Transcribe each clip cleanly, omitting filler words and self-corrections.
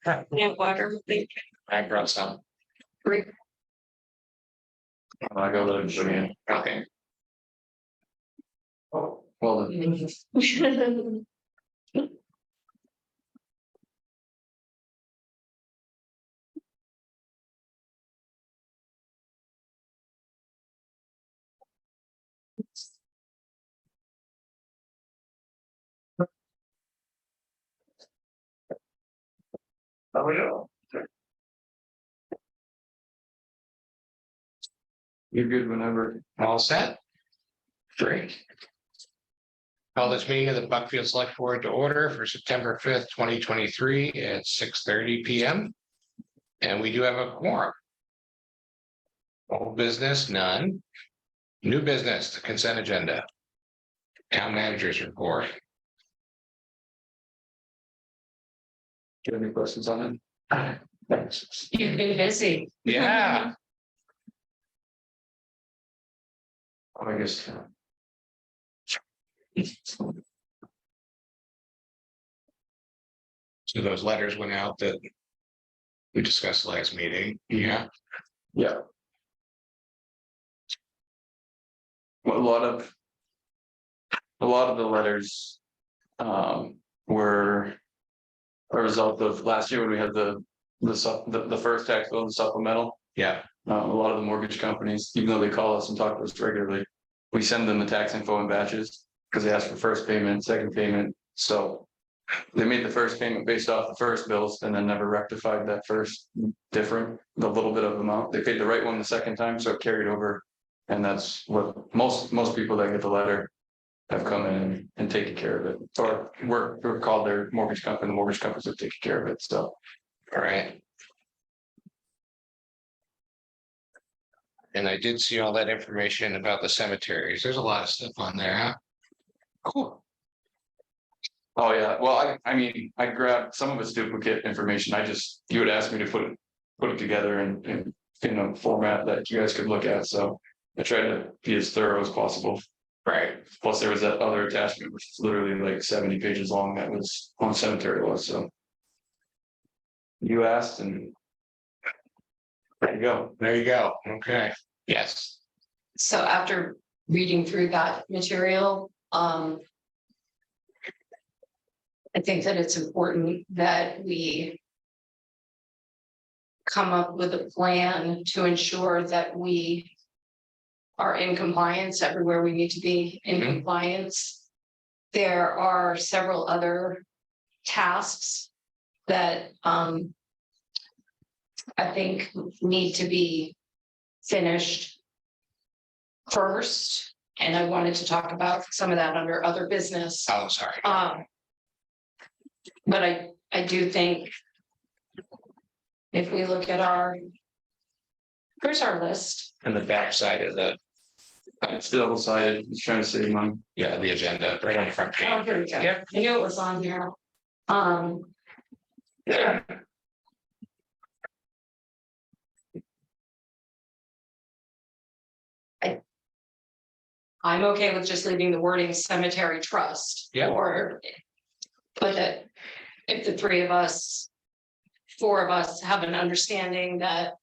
And water. I brought some. Great. I go there and show you. Okay. Oh, well, Oh, yeah. you're good whenever. All set? Great. Call this meeting of the Buckfield Select Board to order for September 5th, 2023 at 6:30 PM. And we do have a quorum. Old business, none. New business, the consent agenda. Town managers report. Do you have any questions on it? Thanks. You've been busy. Yeah, Oh, I guess. so those letters went out that we discussed last meeting. Yeah, Yeah. Well, a lot of the letters were a result of last year when we had the first tax bill, the supplemental. yeah, A lot of the mortgage companies, even though they call us and talk to us regularly, we send them the tax info in batches because they ask for first payment, second payment. So they made the first payment based off the first bills and then never rectified that first the little bit of amount. They paid the right one the second time, so it carried over. And that's what most people that get the letter have come in and taken care of it, or we're called their mortgage company. The mortgage companies have taken care of it. So, all right. And I did see all that information about the cemeteries. There's a lot of stuff on there, huh? Cool. oh yeah, well, I mean, I grabbed some of its duplicate information. You would ask me to put it together in a format that you guys could look at. So I tried to be as thorough as possible. Right. Plus, there was that other attachment, which is literally like 70 pages long. That was on cemetery law. So you asked, and there you go. There you go. Okay. Yes. So after reading through that material, I think that it's important that we come up with a plan to ensure that we are in compliance everywhere we need to be in Mhm. compliance. There are several other tasks that I think need to be finished first, and I wanted to talk about some of that under other business. Oh, sorry. But I do think if we look at here's our list. And the back side of the, It's double sided. Just trying to save money. yeah, the agenda, right on the front page. Oh, here we go. Yep. I knew it was on here. I'm okay with just leaving the wording cemetery trust. Yeah. But that if the three of us, four of us have an understanding that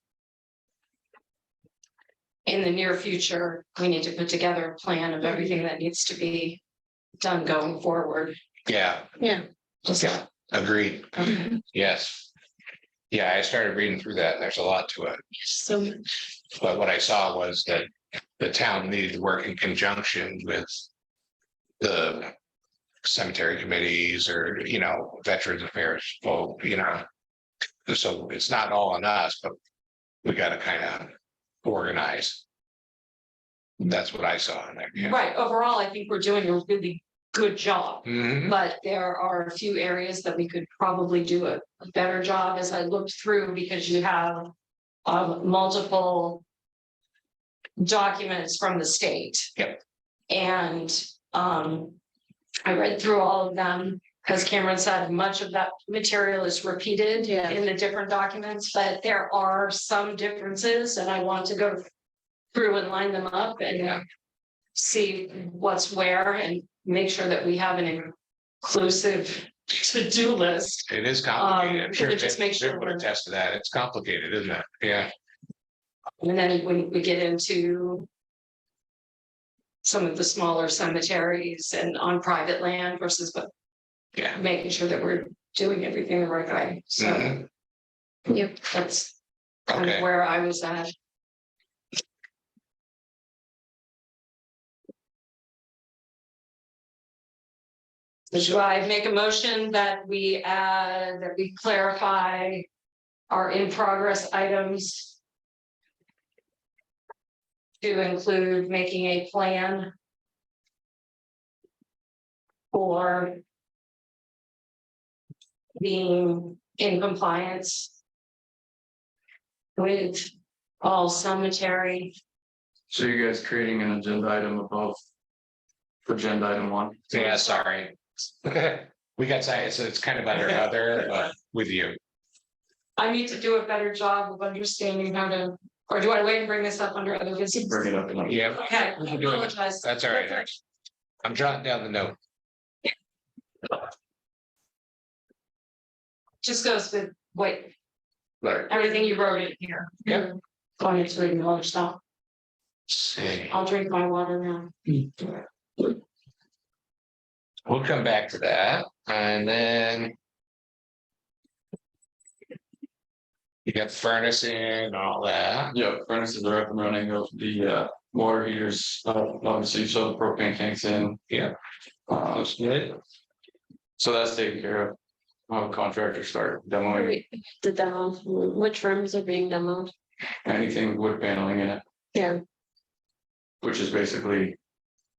in the near future, we need to put together a plan of everything that needs to be done going forward. Yeah, Yeah. Just Yeah. Agreed. Yes. Yeah, I started reading through that and there's a lot to it. so But what I saw was that the town needed to work in conjunction with the cemetery committees or, Veterans Affairs folk, So it's not all on us, but we gotta kind of organize. That's what I saw in there. Yeah. right, overall, I think we're doing a really good job. Mhm. But there are a few areas that we could probably do a better job as I looked through, because you have multiple documents from the state. Yep. And I read through all of them, because Cameron said much of that material is repeated in the different documents, but there are some differences, and I want to go through and line them up and see what's where and make sure that we have an inclusive to-do list. It is complicated. I'm sure it just makes Vic sure would we're- attest to that. It's complicated, isn't it? Yeah. And then when we get into some of the smaller cemeteries and on private land versus but Yeah. making sure that we're doing everything the right way. So Mhm. yep, that's kind of Okay. where I was at. So do I make a motion that we add, that we clarify our in progress items to include making a plan for being in compliance with all cemetery. So you guys creating an agenda item above. For agenda item 1. Yeah, sorry. We got science, so it's kind of under other, but with you. I need to do a better job of understanding how to, or do I wait and bring this up under other business? Bring it up. And Yeah, Okay, I We can do it. apologize. that's all right. I'm jotting down the note. Just goes with what, Right. everything you wrote in here. Yeah. Going to reading all the stuff. See, I'll drink my water now. we'll come back to that and then. You got furnace in and all that. Yeah, furnaces are up and running, the water heaters, obviously, you saw the propane tanks in. Yeah. Looks good. So that's taken care of. I'll have contractors start demoing The demo, which rooms are being demoed? anything wood paneling in it, Yeah. which is basically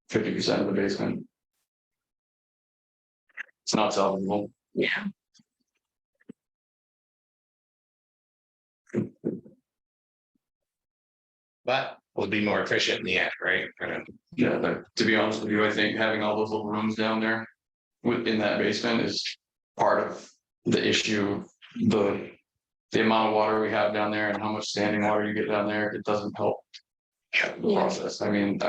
50% of the basement. It's not salvageable. Yeah. But we'll be more efficient in the end, right? Yeah, but to be honest with you, I think having all those little rooms down there within that basement is part of the issue. The amount of water we have down there and how much standing water you get down there, it doesn't help the Yeah. process. I mean,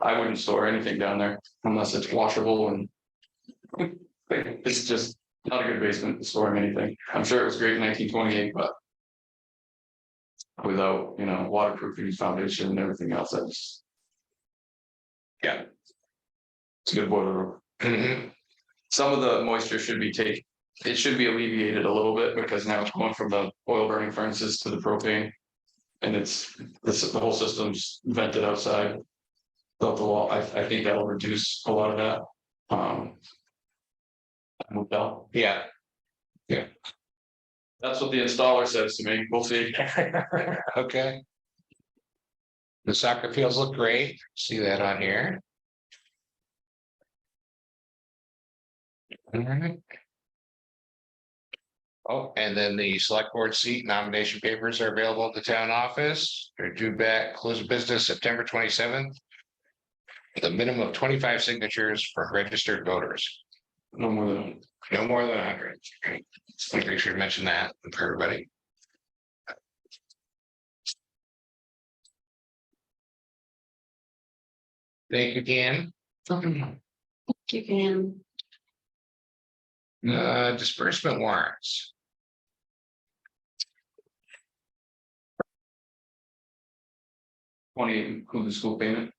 I wouldn't store anything down there unless it's washable and it's just not a good basement for storing anything. I'm sure it was great in 1928, but without, waterproofing foundation and everything else, that's Yeah. it's a good boiler room. Mhm. Some of the moisture should be taken, it should be alleviated a little bit because now it's going from the oil burning furnaces to the propane. And the whole system's vented outside. Built the wall, I think that'll reduce a lot of that. Moved out. Yeah. That's what the installer says to me, we'll see. Okay. The soccer fields look great. See that on here. All right. Oh, and then the select board seat nomination papers are available at the town office. They're due back, close of business September 27th. The minimum of 25 signatures for registered voters, No more than, no more than 100. Great. Make sure to mention that for everybody. Thank you, Dan. You can. Disbursement warrants. include the school payment.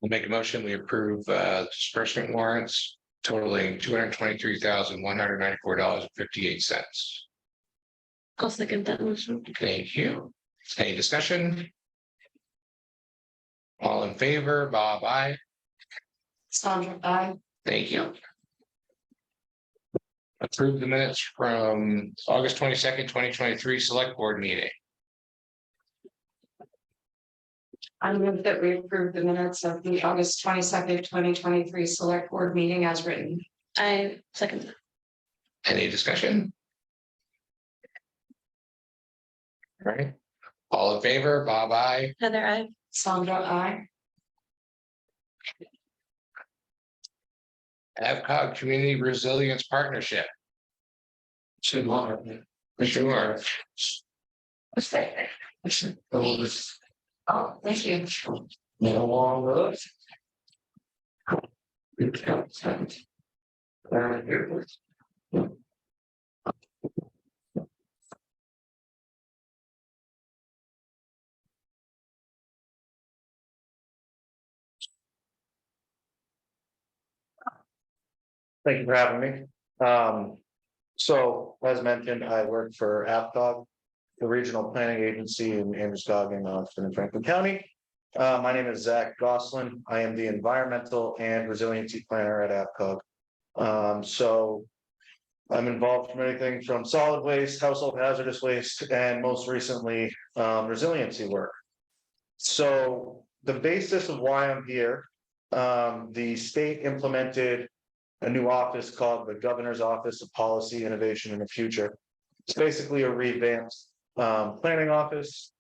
We'll make a motion, we approve disbursement warrants totaling $223,194.58. I'll second that motion. Thank you. Any discussion? All in favor, Bob, aye. Sandra, I. Thank you. Approve the minutes from August 22nd, 2023 select board meeting. I move that we approve the minutes of the August 22nd, 2023 select board meeting as written. I second that. Any discussion? All right. All in favor, Bob, aye. Heather, I. Sandra, I. AvCog Community Resilience Partnership. Should want. Sure. Oh, thank you. No longer. Thank you for having me. So as mentioned, I work for AvCog, the regional planning agency in Androscoggin, Austin and Franklin County. My name is Zach Goslin. I am the environmental and resiliency planner at AvCog. So I'm involved from anything from solid waste, household hazardous waste, and most recently, resiliency work. So the basis of why I'm here, the state implemented a new office called the Governor's Office of Policy, Innovation, and the Future. It's basically a revamped planning office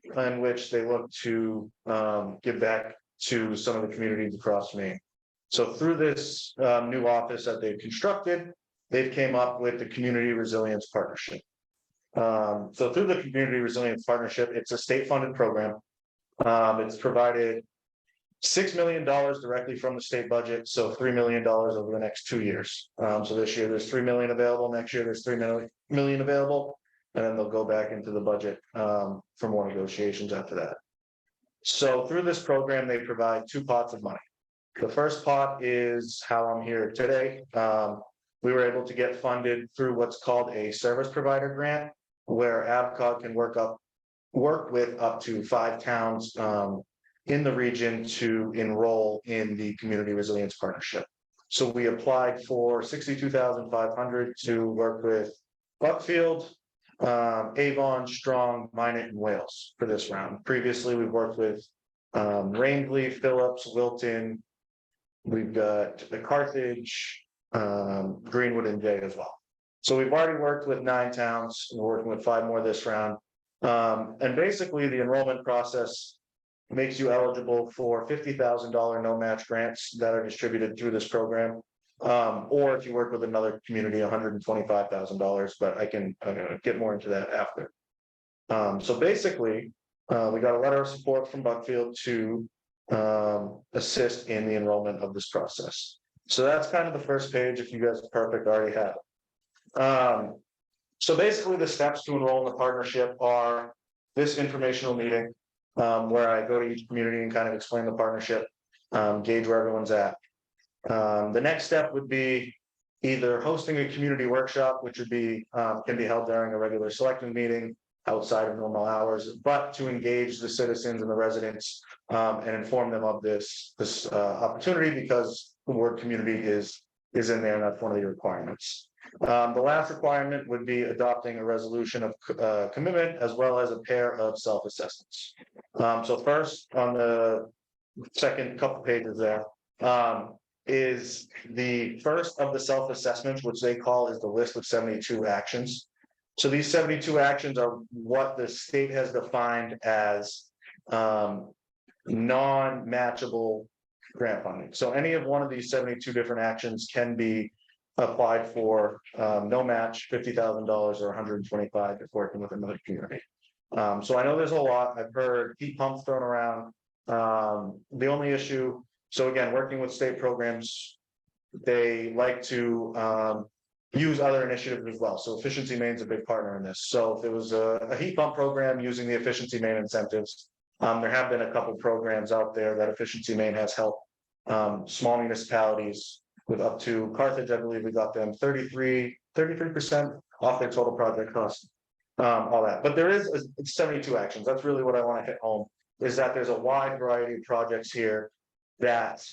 in which they look to give back to some of the communities across Maine. So through this new office that they've constructed, they've came up with the Community Resilience Partnership. So through the Community Resilience Partnership, it's a state-funded program. It's provided $6 million directly from the state budget, so $3 million over the next 2 years. So this year there's $3 million available, next year there's $3 million available, and then they'll go back into the budget for more negotiations after that. So through this program, they provide 2 pots of money. The first pot is how I'm here today. We were able to get funded through what's called a service provider grant, where AvCog can work with up to 5 towns in the region to enroll in the Community Resilience Partnership. So we applied for $62,500 to work with Buckfield, Avon, Strong, Minot, and Wales for this round. Previously, we've worked with Rangeley, Phillips, Wilton. We've got the Carthage, Greenwood, and Jay as well. So we've already worked with 9 towns. We're working with 5 more this round. And basically, the enrollment process makes you eligible for $50,000 no match grants that are distributed through this program. Or if you work with another community, $125,000, but I can get more into that after. So basically, we got a letter of support from Buckfield to assist in the enrollment of this process. So that's kind of the first page. If you guys are perfect, already have it. So basically, the steps to enroll in the partnership are this informational meeting, where I go to each community and kind of explain the partnership, gauge where everyone's at. The next step would be either hosting a community workshop, which would be can be held during a regular selectmen meeting outside of normal hours, but to engage the citizens and the residents and inform them of this opportunity, because the word community is in there, and that's one of the requirements. The last requirement would be adopting a resolution of commitment, as well as a pair of self-assessments. So first, on the second couple pages there, is the first of the self-assessments, which they call is the list of 72 actions. So these 72 actions are what the state has defined as non-matchable grant funding. So any of one of these 72 different actions can be applied for no match, $50,000 or $125,000 if working with another community. So I know there's a lot. I've heard heat pumps thrown around. The only issue, so again, working with state programs, they like to use other initiatives as well. So Efficiency Maine is a big partner in this. So if it was a heat pump program using the Efficiency Maine incentives, there have been a couple programs out there that Efficiency Maine has helped small municipalities with up to Carthage. I believe we got them 33% off their total project cost, all that. But there is 72 actions. That's really what I want to hit home, is that there's a wide variety of projects here that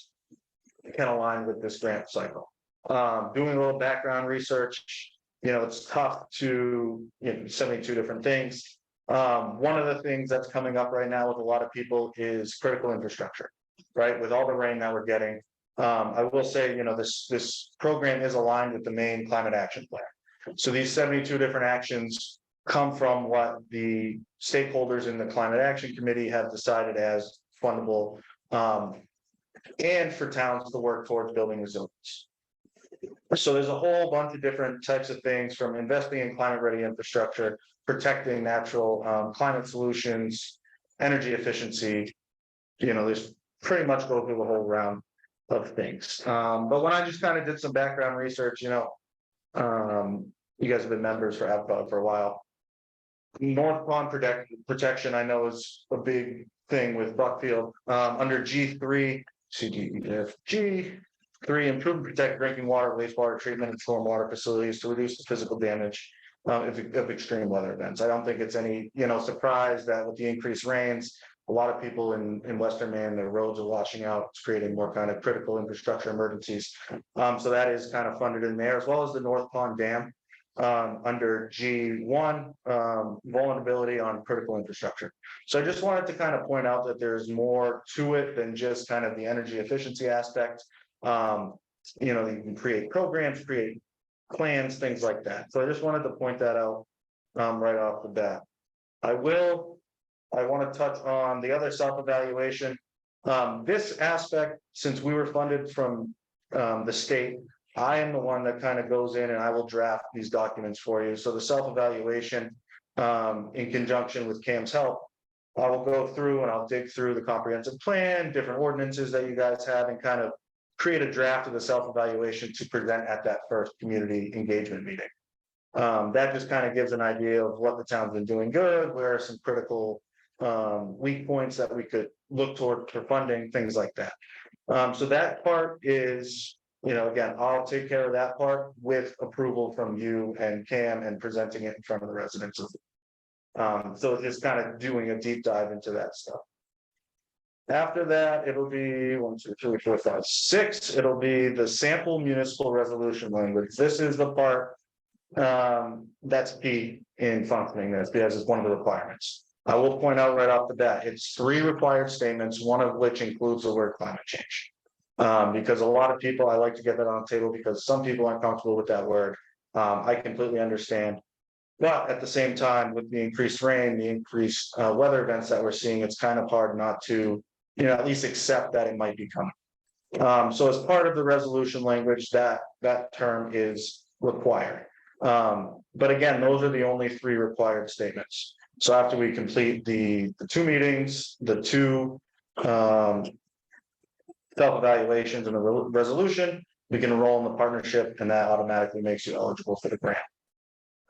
can align with this grant cycle. Doing a little background research, it's tough to 72 different things. One of the things that's coming up right now with a lot of people is critical infrastructure, right? With all the rain that we're getting. I will say, this program is aligned with the Maine Climate Action Plan. So these 72 different actions come from what the stakeholders in the Climate Action Committee have decided as fundable, and for towns to work towards building resilience. So there's a whole bunch of different types of things, from investing in climate ready infrastructure, protecting natural climate solutions, energy efficiency. There's pretty much go through the whole round of things. But when I just kind of did some background research, you guys have been members for AvCog for a while. North Pond protection, I know, is a big thing with Buckfield. Under G3, G3, improve and protect drinking water, wastewater treatment, and stormwater facilities to reduce the physical damage of extreme weather events. I don't think it's any, surprise that with the increased rains, a lot of people in Western Maine, their roads are washing out. It's creating more kind of critical infrastructure emergencies. So that is kind of funded in there, as well as the North Pond Dam. Under G1, vulnerability on critical infrastructure. So I just wanted to kind of point out that there's more to it than just kind of the energy efficiency aspect. You can create programs, create plans, things like that. So I just wanted to point that out right off the bat. I want to touch on the other self-evaluation. This aspect, since we were funded from the state, I am the one that kind of goes in and I will draft these documents for you. So the self-evaluation, in conjunction with Cam's help, I will go through and I'll dig through the comprehensive plan, different ordinances that you guys have, and kind of create a draft of the self-evaluation to present at that first community engagement meeting. That just kind of gives an idea of what the town's been doing good, where are some critical weak points that we could look toward for funding, things like that. So that part is, again, I'll take care of that part with approval from you and Cam and presenting it in front of the residents. So just kind of doing a deep dive into that stuff. After that, it'll be 1, 2, 3, 4, 5, 6. It'll be the sample municipal resolution language. This is the part that's key in functioning this, because it's one of the requirements. I will point out right off the bat, it's 3 required statements, one of which includes the word climate change. Because a lot of people, I like to get that on the table because some people aren't comfortable with that word. I completely understand. But at the same time, with the increased rain, the increased weather events that we're seeing, it's kind of hard not to, at least accept that it might be coming. So as part of the resolution language, that term is required. But again, those are the only 3 required statements. So after we complete the 2 meetings, the 2 self-evaluations and the resolution, we can enroll in the partnership, and that automatically makes you eligible for the grant.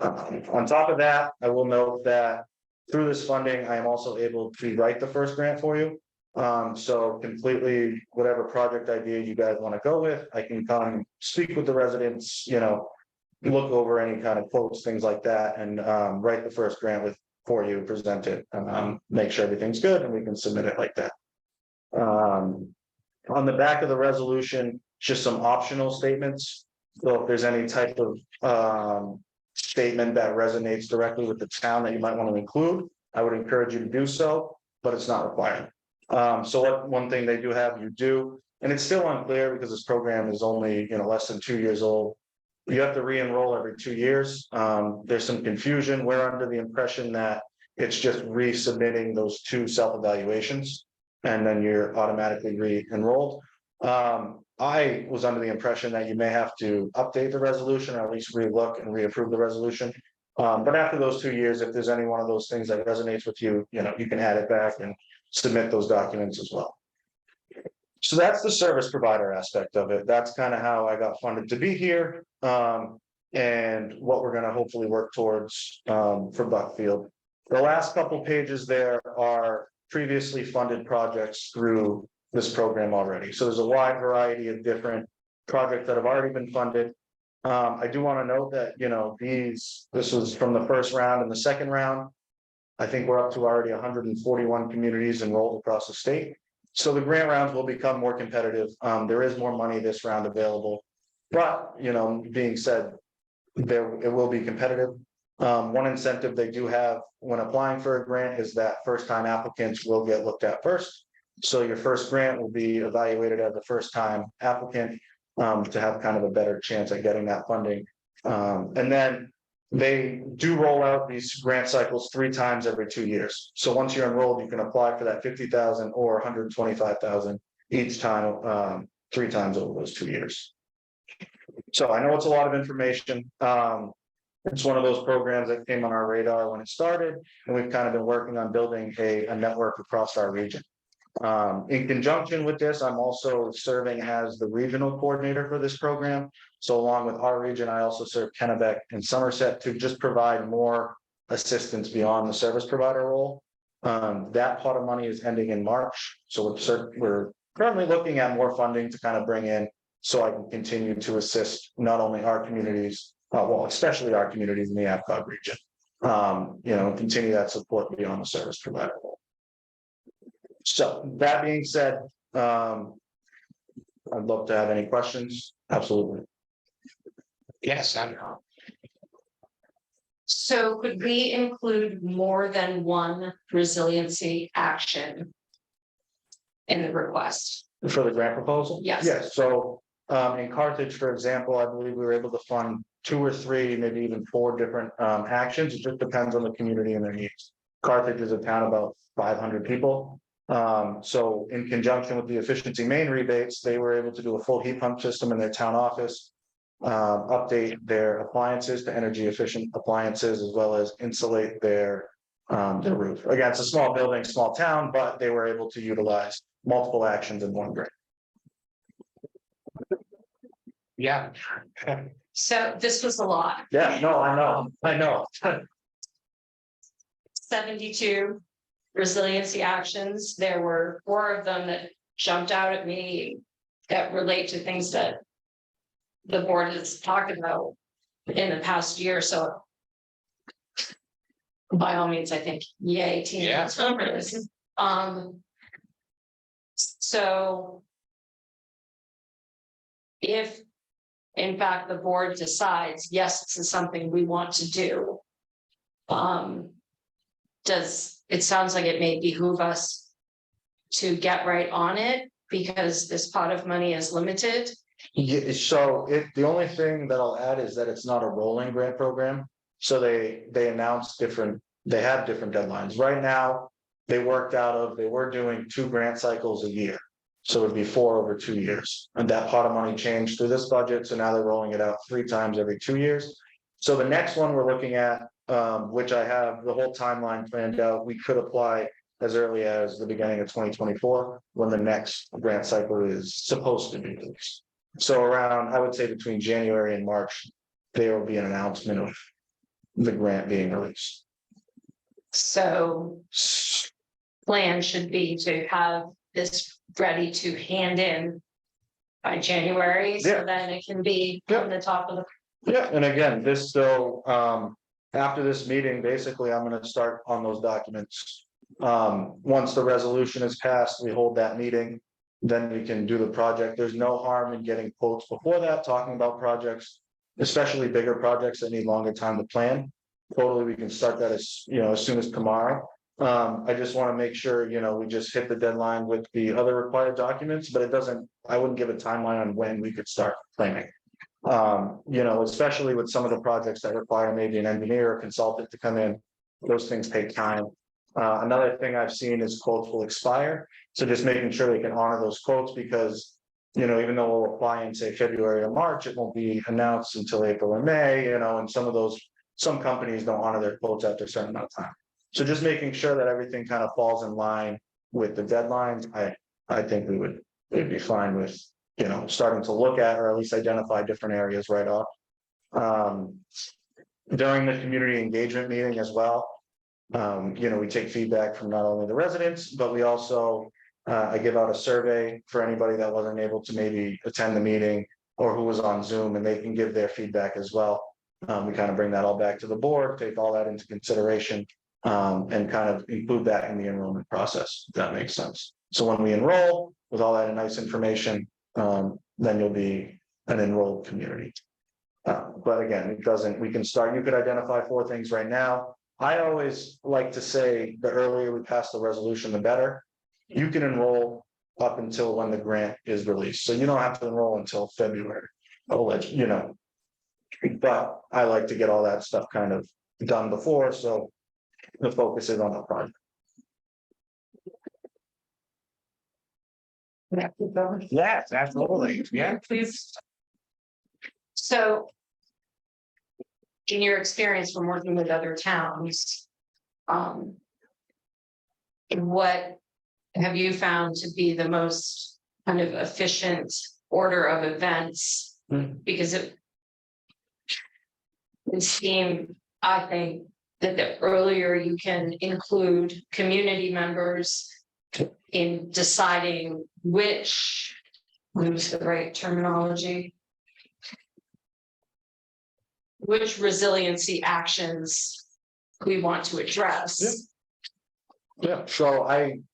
On top of that, I will note that through this funding, I am also able to write the first grant for you. So completely, whatever project idea you guys want to go with, I can come speak with the residents, look over any kind of quotes, things like that, and write the first grant for you, present it, and make sure everything's good, and we can submit it like that. On the back of the resolution, just some optional statements. So if there's any type of statement that resonates directly with the town that you might want to include, I would encourage you to do so, but it's not required. So one thing they do have you do, and it's still unclear because this program is only less than 2 years old. You have to re-enroll every 2 years. There's some confusion. We're under the impression that it's just resubmitting those 2 self-evaluations, and then you're automatically re-enrolled. I was under the impression that you may have to update the resolution, or at least re-look and reapprove the resolution. But after those 2 years, if there's any one of those things that resonates with you, you can add it back and submit those documents as well. So that's the service provider aspect of it. That's kind of how I got funded to be here, and what we're going to hopefully work towards for Buckfield. The last couple pages there are previously funded projects through this program already. So there's a wide variety of different projects that have already been funded. I do want to note that, this was from the first round and the second round. I think we're up to already 141 communities enrolled across the state. So the grant rounds will become more competitive. There is more money this round available, but, being said, it will be competitive. One incentive they do have when applying for a grant is that first-time applicants will get looked at first. So your first grant will be evaluated as a first-time applicant to have kind of a better chance at getting that funding. And then they do roll out these grant cycles 3 times every 2 years. So once you're enrolled, you can apply for that $50,000 or $125,000 each time, 3 times over those 2 years. So I know it's a lot of information. It's one of those programs that came on our radar when it started, and we've kind of been working on building a network across our region. In conjunction with this, I'm also serving as the regional coordinator for this program. So along with our region, I also serve Kennebec and Somerset to just provide more assistance beyond the service provider role. That pot of money is ending in March, so we're currently looking at more funding to kind of bring in, so I can continue to assist not only our communities, well, especially our communities in the APCOG region. Continue that support beyond the service provider role. So that being said, I'd love to have any questions. Absolutely. Yes, I know. So could we include more than one resiliency action in the request? For the grant proposal? Yes. Yes, so in Carthage, for example, I believe we were able to fund 2 or 3, maybe even 4 different actions. It just depends on the community and their needs. Carthage is a town about 500 people. So in conjunction with the efficiency main rebates, they were able to do a full heat pump system in their town office, update their appliances to energy efficient appliances, as well as insulate their roof. Again, it's a small building, small town, but they were able to utilize multiple actions in one grant. Yeah. So this was a lot. Yeah, no, I know. 72 resiliency actions. There were 4 of them that jumped out at me that relate to things that the board has talked about in the past year. So by all means, I think, yay, team. Yeah. So if in fact the board decides, yes, this is something we want to do, it sounds like it may behoove us to get right on it because this pot of money is limited. Yeah, so the only thing that I'll add is that it's not a rolling grant program. So they announced they have different deadlines. Right now, they were doing 2 grant cycles a year. So it'd be 4 over 2 years. And that pot of money changed through this budget. So now they're rolling it out 3 times every 2 years. So the next one we're looking at, which I have the whole timeline planned out, we could apply as early as the beginning of 2024, when the next grant cycle is supposed to be released. So around, I would say between January and March, there will be an announcement of the grant being released. So plan should be to have this ready to hand in by January, so Yeah. then it can be on the top of the. Yeah, and again, this still, after this meeting, basically, I'm gonna start on those documents. Once the resolution is passed, we hold that meeting, then we can do the project. There's no harm in getting quotes before that, talking about projects, especially bigger projects that need longer time to plan. Totally, we can start that as soon as tomorrow. I just want to make sure, we just hit the deadline with the other required documents, but I wouldn't give a timeline on when we could start planning. Especially with some of the projects that require maybe an engineer or consultant to come in, those things take time. Another thing I've seen is quotes will expire. So just making sure they can honor those quotes because, even though we'll apply in say February or March, it won't be announced until April or May, and some companies don't honor their quotes after a certain amount of time. So just making sure that everything kind of falls in line with the deadlines, I think we'd be fine with, starting to look at or at least identify different areas right off. During the community engagement meeting as well, we take feedback from not only the residents, but we also, I give out a survey for anybody that wasn't able to maybe attend the meeting or who was on Zoom, and they can give their feedback as well. We kind of bring that all back to the board, take all that into consideration, and kind of include that in the enrollment process, if that makes sense. So when we enroll with all that nice information, then you'll be an enrolled community. But again, we can start, you could identify 4 things right now. I always like to say the earlier we pass the resolution, the better. You can enroll up until when the grant is released. So you don't have to enroll until February. I'll let you know. But I like to get all that stuff kind of done before, so the focus is on the project. Yes, absolutely. Yeah, please. So. In your experience from working with other towns. What have you found to be the most kind of efficient order of events? Because it. It seemed, I think, that the earlier you can include community members. In deciding which, use the right terminology. Which resiliency actions we want to address. Yeah, so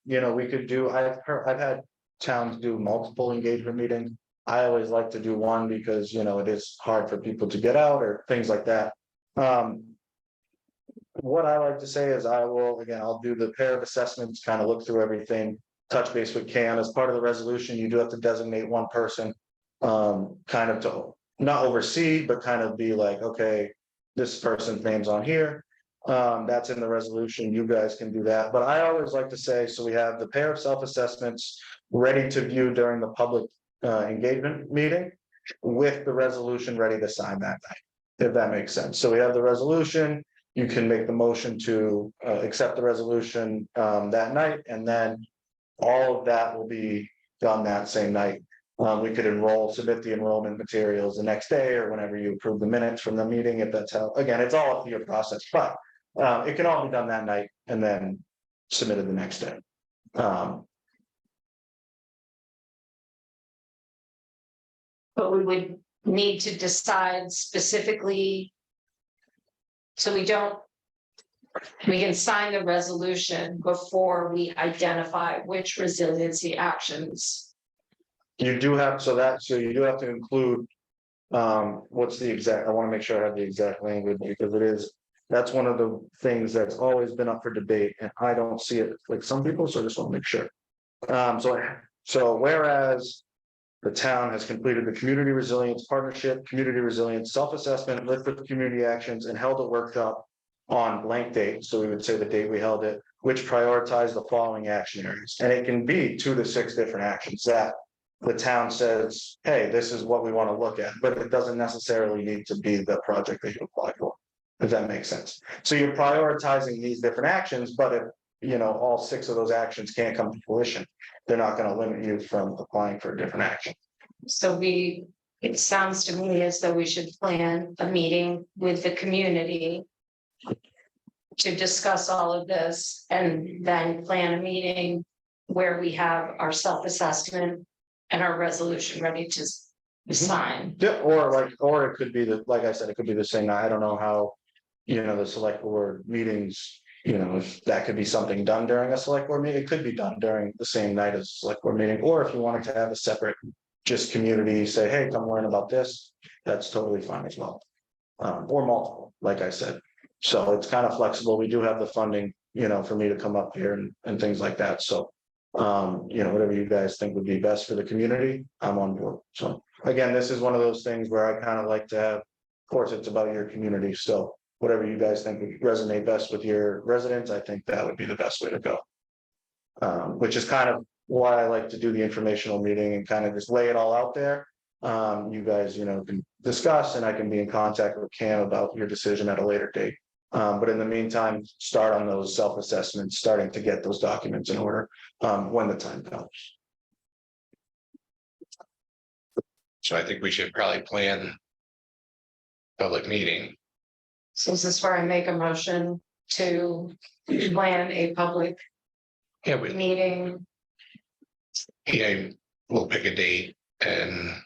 we could do, I've had towns do multiple engagement meetings. I always like to do one because, it is hard for people to get out or things like that. What I like to say is I'll do the pair of assessments, kind of look through everything, touch base with Cam. As part of the resolution, you do have to designate one person. Kind of to not oversee, but kind of be like, okay, this person's name's on here. That's in the resolution. You guys can do that. But I always like to say, so we have the pair of self-assessments ready to view during the public engagement meeting with the resolution ready to sign that night, if that makes sense. So we have the resolution. You can make the motion to accept the resolution that night, and then all of that will be done that same night. We could submit the enrollment materials the next day or whenever you approve the minutes from the meeting, if that's how, again, it's all up to your process, but it can all be done that night and then submitted the next day. But we would need to decide specifically. So we can sign the resolution before we identify which resiliency actions. You do have, so you do have to include. What's the exact, I want to make sure I have the exact language, because that's one of the things that's always been up for debate, and I don't see it like some people, so I just want to make sure. So whereas the town has completed the community resilience partnership, community resilience self-assessment, list of community actions, and held a workshop on blank date, so we would say the date we held it, which prioritized the following action areas, and it can be 2 to 6 different actions that the town says, hey, this is what we want to look at, but it doesn't necessarily need to be the project that you apply for, if that makes sense. So you're prioritizing these different actions, but if all 6 of those actions can't come to fruition, they're not going to limit you from applying for a different action. So it sounds to me as though we should plan a meeting with the community to discuss all of this, and then plan a meeting where we have our self-assessment and our resolution ready to sign. Yeah, or it could be like I said, it could be the same night. I don't know how, the select board meetings, if that could be something done during a select board meeting, it could be done during the same night as a select board meeting, or if you wanted to have a separate, just community, say, hey, come learn about this, that's totally fine as well. Or multiple, like I said. So it's kind of flexible. We do have the funding, for me to come up here and things like that. So, whatever you guys think would be best for the community, I'm on board. So again, this is one of those things where I kind of like to have, of course, it's about your community. So whatever you guys think would resonate best with your residents, I think that would be the best way to go. Which is kind of why I like to do the informational meeting and kind of just lay it all out there. You guys, can discuss, and I can be in contact with Cam about your decision at a later date. But in the meantime, start on those self-assessments, starting to get those documents in order when the time comes. So I think we should probably plan public meeting. So is this where I make a motion to plan a public Yeah, meeting? We'll pick a date and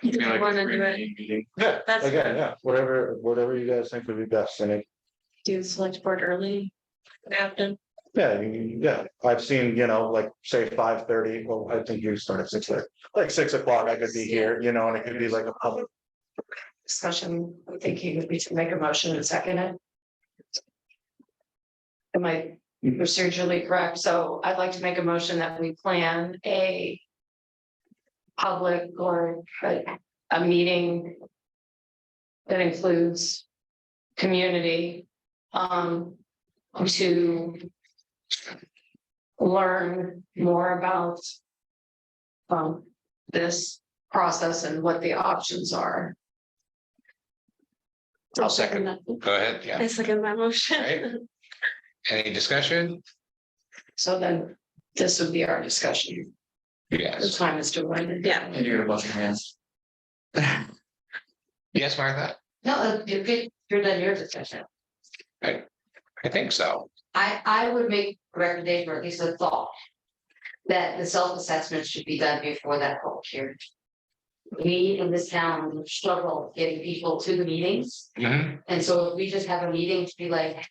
You feel like Wanna a do it? meeting. Yeah, That's again, yeah, whatever you guys think would be best. And it, Do select board early. After. yeah, I've seen, like say 5:30. Well, I think you start at 6:30, like 6 o'clock. I could be here, and it could be like a public. Discussion, I'm thinking would be to make a motion and second it. Am I procedurally correct? So I'd like to make a motion that we plan a public or a meeting that includes community to learn more about this process and what the options are. I'll second. that. Go ahead, yeah. I second that motion. Right. Any discussion? So then this would be our discussion. The Yes. time is to run. Yeah. And you get a bunch of hands. Yes, Martha? No, you're done your discussion. I think so. I would make a recommendation, or at least a thought. That the self-assessment should be done before that whole hearing. We in this town struggle getting people to the meetings, Mhm. and so if we just have a meeting to be like.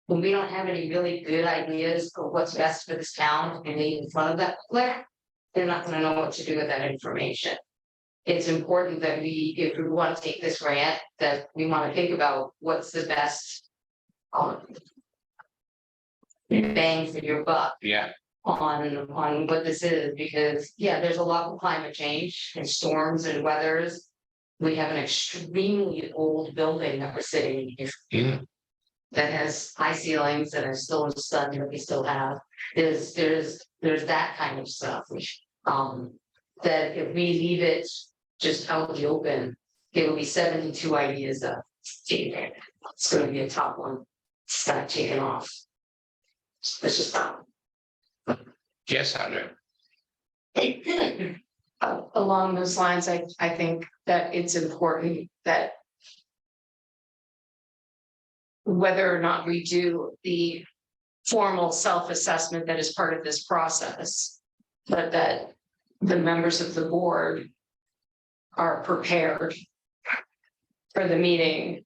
When we don't have any really good ideas of what's best for this town and they in front of that public, they're not gonna know what to do with that information. It's important that we, if we want to take this grant, that we want to think about what's the best. Bang for your buck Yeah, on what this is, because, yeah, there's a lot of climate change and storms and weathers. We have an extremely old building that we're sitting in Mhm. that has high ceilings that are still in the sun that we still have. There's that kind of stuff, which, that if we leave it just out in the open, it will be 72 ideas of it's gonna be a top one, start taking off. Let's just stop. yes, Sandra. Along those lines, I think that it's important that. Whether or not we do the formal self-assessment that is part of this process, but that the members of the board are prepared for the meeting,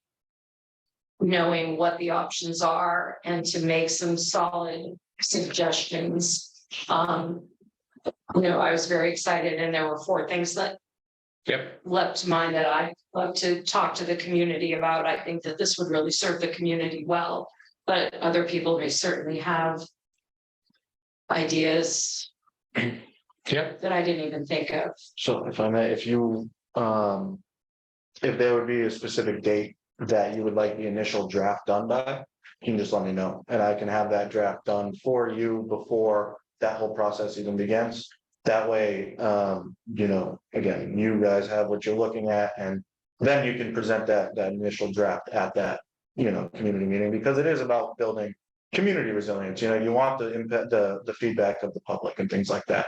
knowing what the options are and to make some solid suggestions. I was very excited and there were 4 things that Yep, leapt to mind that I'd love to talk to the community about. I think that this would really serve the community well, but other people may certainly have ideas yep, that I didn't even think of. So if I may, if you, if there would be a specific date that you would like the initial draft done by, you can just let me know, and I can have that draft done for you before that whole process even begins. That way, again, you guys have what you're looking at, and then you can present that initial draft at that, community meeting, because it is about building community resilience. You want the impact, the feedback of the public and things like that.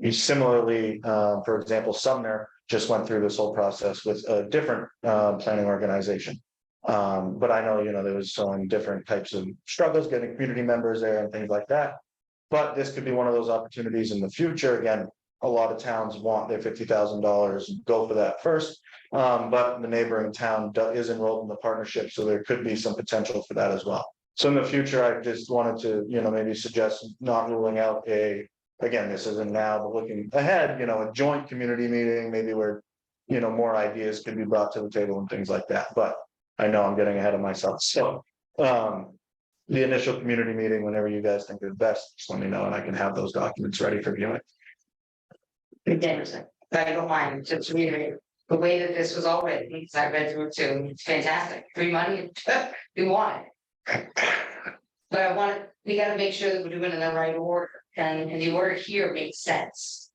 You similarly, for example, Sumner just went through this whole process with a different planning organization. But I know, there was some different types of struggles getting community members there and things like that. But this could be one of those opportunities in the future. Again, a lot of towns want their $50,000, go for that first. But the neighboring town is enrolled in the partnership, so there could be some potential for that as well. So in the future, I just wanted to, maybe suggest not ruling out again, this isn't now, but looking ahead, a joint community meeting, maybe where, more ideas could be brought to the table and things like that. But I know I'm getting ahead of myself. So, the initial community meeting, whenever you guys think is best, just let me know and I can have those documents ready for viewing. Interesting. I don't mind, just reading the way that this was all written, because I read through it too, it's fantastic, free money, we want it. But we gotta make sure that we're doing it in the right order, and the order here makes sense.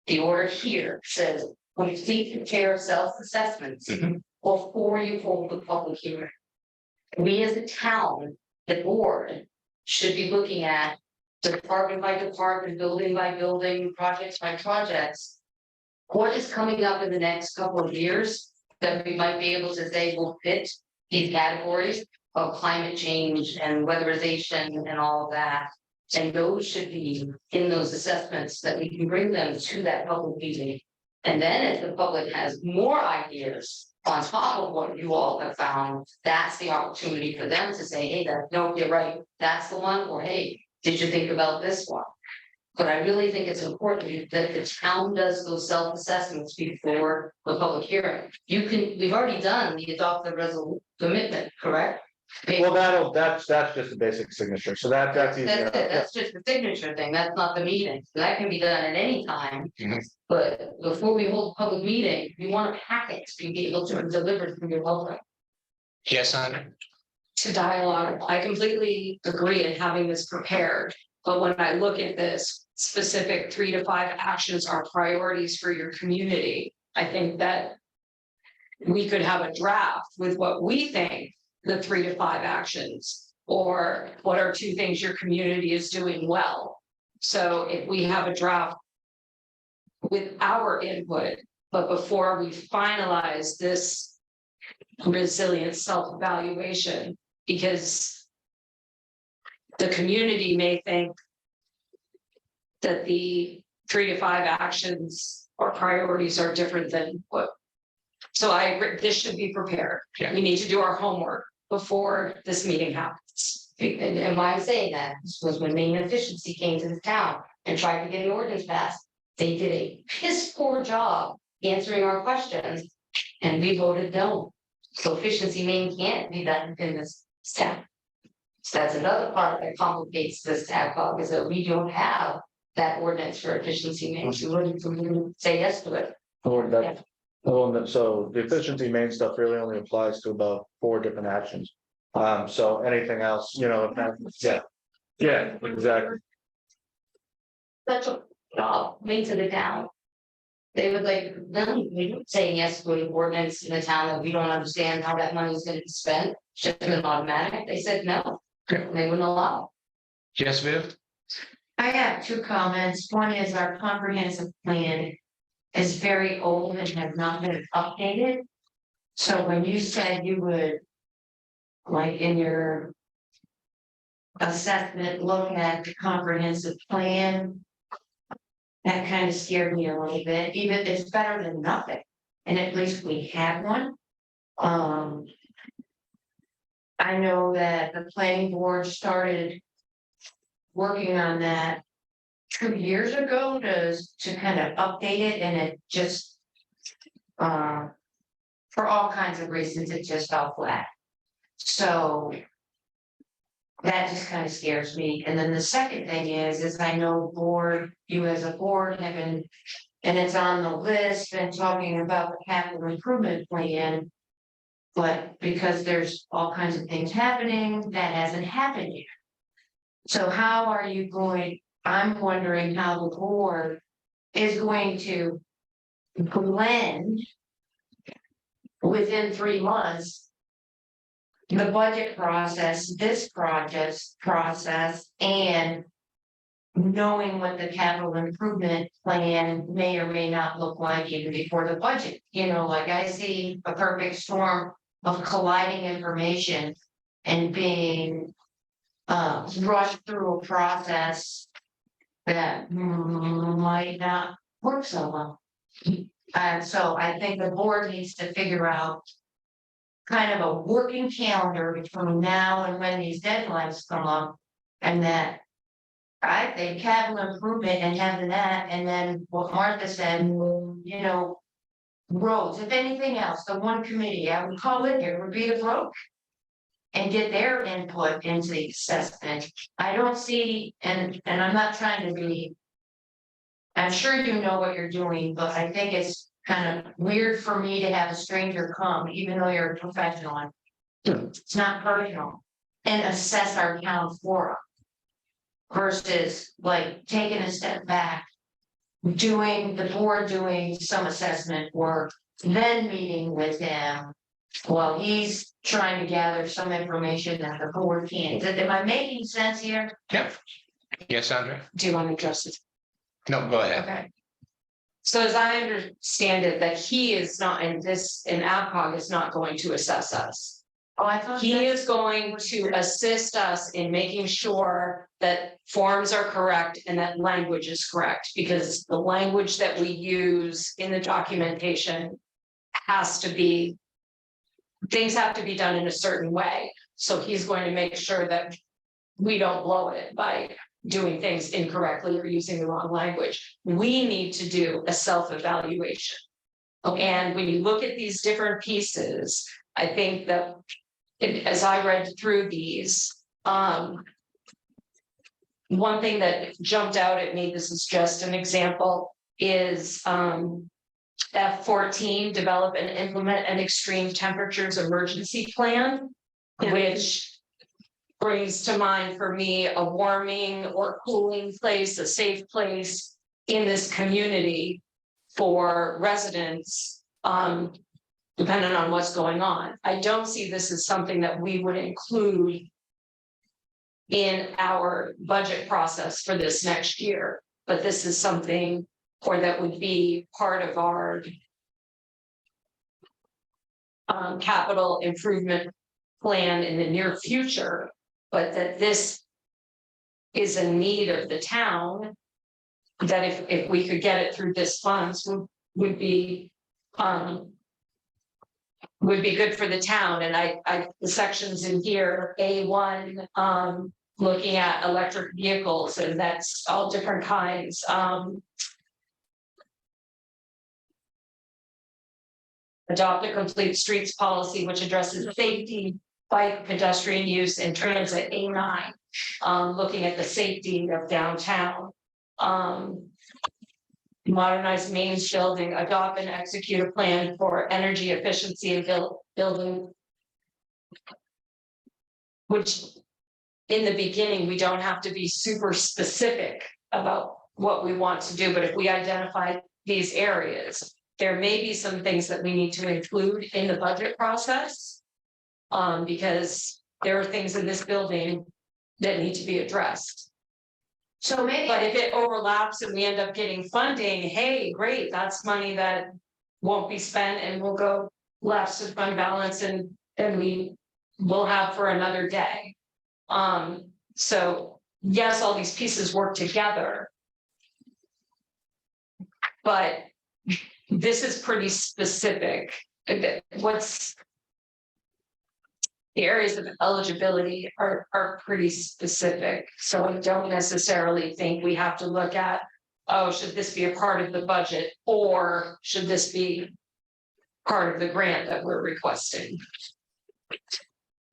The order here says, complete and fair self-assessments Mhm. before you hold the public hearing. We as a town, the board, should be looking at department by department, building by building, projects by projects. What is coming up in the next couple of years that we might be able to say will fit these categories of climate change and weatherization and all of that? And those should be in those assessments that we can bring them to that public meeting. And then if the public has more ideas on top of what you all have found, that's the opportunity for them to say, hey, no, you're right, that's the one, or hey, did you think about this one? But I really think it's important that the town does those self-assessments before the public hearing. We've already done the adopt the resolution commitment, correct? Well, that's just a basic signature. So that's easy That's enough. it, that's just the signature thing, that's not the meeting, that can be done at any time. Mhm. But before we hold a public meeting, we want a packet to be able to deliver to your public. Yes, Sandra. To dialogue, I completely agree in having this prepared. But when I look at this specific 3 to 5 actions are priorities for your community, I think that we could have a draft with what we think the 3 to 5 actions, or what are 2 things your community is doing well. So if we have a draft with our input, but before we finalize this resilient self-evaluation, because the community may think that the 3 to 5 actions or priorities are different than what. So I agree, this should be prepared. Yeah. We need to do our homework before this meeting happens. And why I'm saying that was when Maine Efficiency came to the town and tried to get an ordinance passed. They did a piss poor job answering our questions, and we voted no. So Efficiency Maine can't be done in this town. So that's another part that complicates this tab, is that we don't have that ordinance for Efficiency Maine. So we wouldn't say yes to it. Or that, so the efficiency main stuff really only applies to about 4 different actions. So anything else, you know, if that, yeah, exactly. Such a job made to the town. They would like, no, we don't say yes to an ordinance in the town that we don't understand how that money is gonna be spent, just an automatic. They said no. They wouldn't allow. Yes, Viv? I have 2 comments. One is our comprehensive plan is very old and has not been updated. So when you said you would, like in your assessment, look at the comprehensive plan, that kind of scared me a little bit. Even it's better than nothing, and at least we have one. I know that the planning board started working on that 2 years ago to kind of update it, and it just for all kinds of reasons, it just fell flat. So that just kind of scares me. And then the second thing is I know you as a board have been, and it's on the list, and talking about the capital improvement plan. But because there's all kinds of things happening, that hasn't happened yet. So how are you going, I'm wondering how the board is going to blend within 3 months the budget process, this project process, and knowing what the capital improvement plan may or may not look like even before the budget. You know, like I see a perfect storm of colliding information and being rushed through a process that might not work so well. And so I think the board needs to figure out kind of a working calendar between now and when these deadlines come up. And that I think capital improvement and having that, and then what Martha said, you know, roads, if anything else, the one committee I would call in here would be the road. And get their input into the assessment. I don't see, and I'm not trying to be. I'm sure you know what you're doing, but I think it's kind of weird for me to have a stranger come, even though you're a professional. It's not personal. And assess our town for us. Versus like taking a step back. Doing the board doing some assessment work, then meeting with him. While he's trying to gather some information that the board can't. Am I making sense here? Yep. Yes, Andrea? Do you want to address it? No, go ahead. Okay. So as I understand it, that he is not, and AvCog is not going to assess us. Oh, I thought. He is going to assist us in making sure that forms are correct and that language is correct, because the language that we use in the documentation has to be, things have to be done in a certain way. So he's going to make sure that we don't blow it by doing things incorrectly or using the wrong language. We need to do a self-evaluation. And when you look at these different pieces, I think that as I read through these, one thing that jumped out at me, this is just an example, is F14, develop and implement an extreme temperatures emergency plan, which brings to mind for me a warming or cooling place, a safe place in this community for residents, depending on what's going on. I don't see this as something that we would include in our budget process for this next year, but this is something, or that would be part of our capital improvement plan in the near future, but that this is a need of the town, that if we could get it through this funds would be good for the town. And the sections in here, A1, looking at electric vehicles, and that's all different kinds. Adopt a complete streets policy which addresses safety, bike, pedestrian use, and transit. A9, looking at the safety of downtown. Modernize Main's building, adopt and execute a plan for energy efficiency and building. Which in the beginning, we don't have to be super specific about what we want to do, but if we identify these areas, there may be some things that we need to include in the budget process. Because there are things in this building that need to be addressed. So maybe. But if it overlaps and we end up getting funding, hey, great, that's money that won't be spent and will go left to fund balance and we will have for another day. So yes, all these pieces work together. But this is pretty specific. What's the areas of eligibility are pretty specific, so I don't necessarily think we have to look at, oh, should this be a part of the budget, or should this be part of the grant that we're requesting?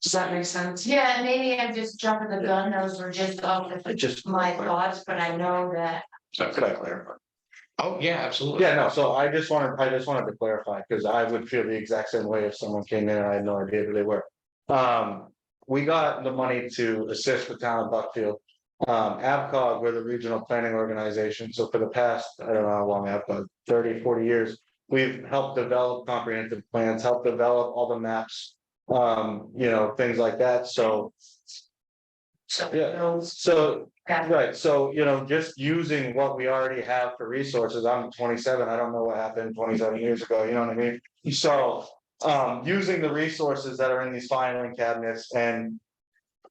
Does that make sense? Yeah, maybe I'm just jumping the gun, those were just off Just my thoughts, but I know that. So could I clarify? Oh, yeah, absolutely. Yeah, no, so I just wanted to clarify, because I would feel the exact same way if someone came in and I had no idea who they were. We got the money to assist the town of Buckfield. AvCog, we're the regional planning organization, so for the past, I don't know how long, AvCog, 30, 40 years, we've helped develop comprehensive plans, helped develop all the maps. Things like that, so. So. Yeah. those- So, Got it. right, so, just using what we already have for resources, I'm 27, I don't know what happened 27 years ago, you know what I mean? So, using the resources that are in these filing cabinets and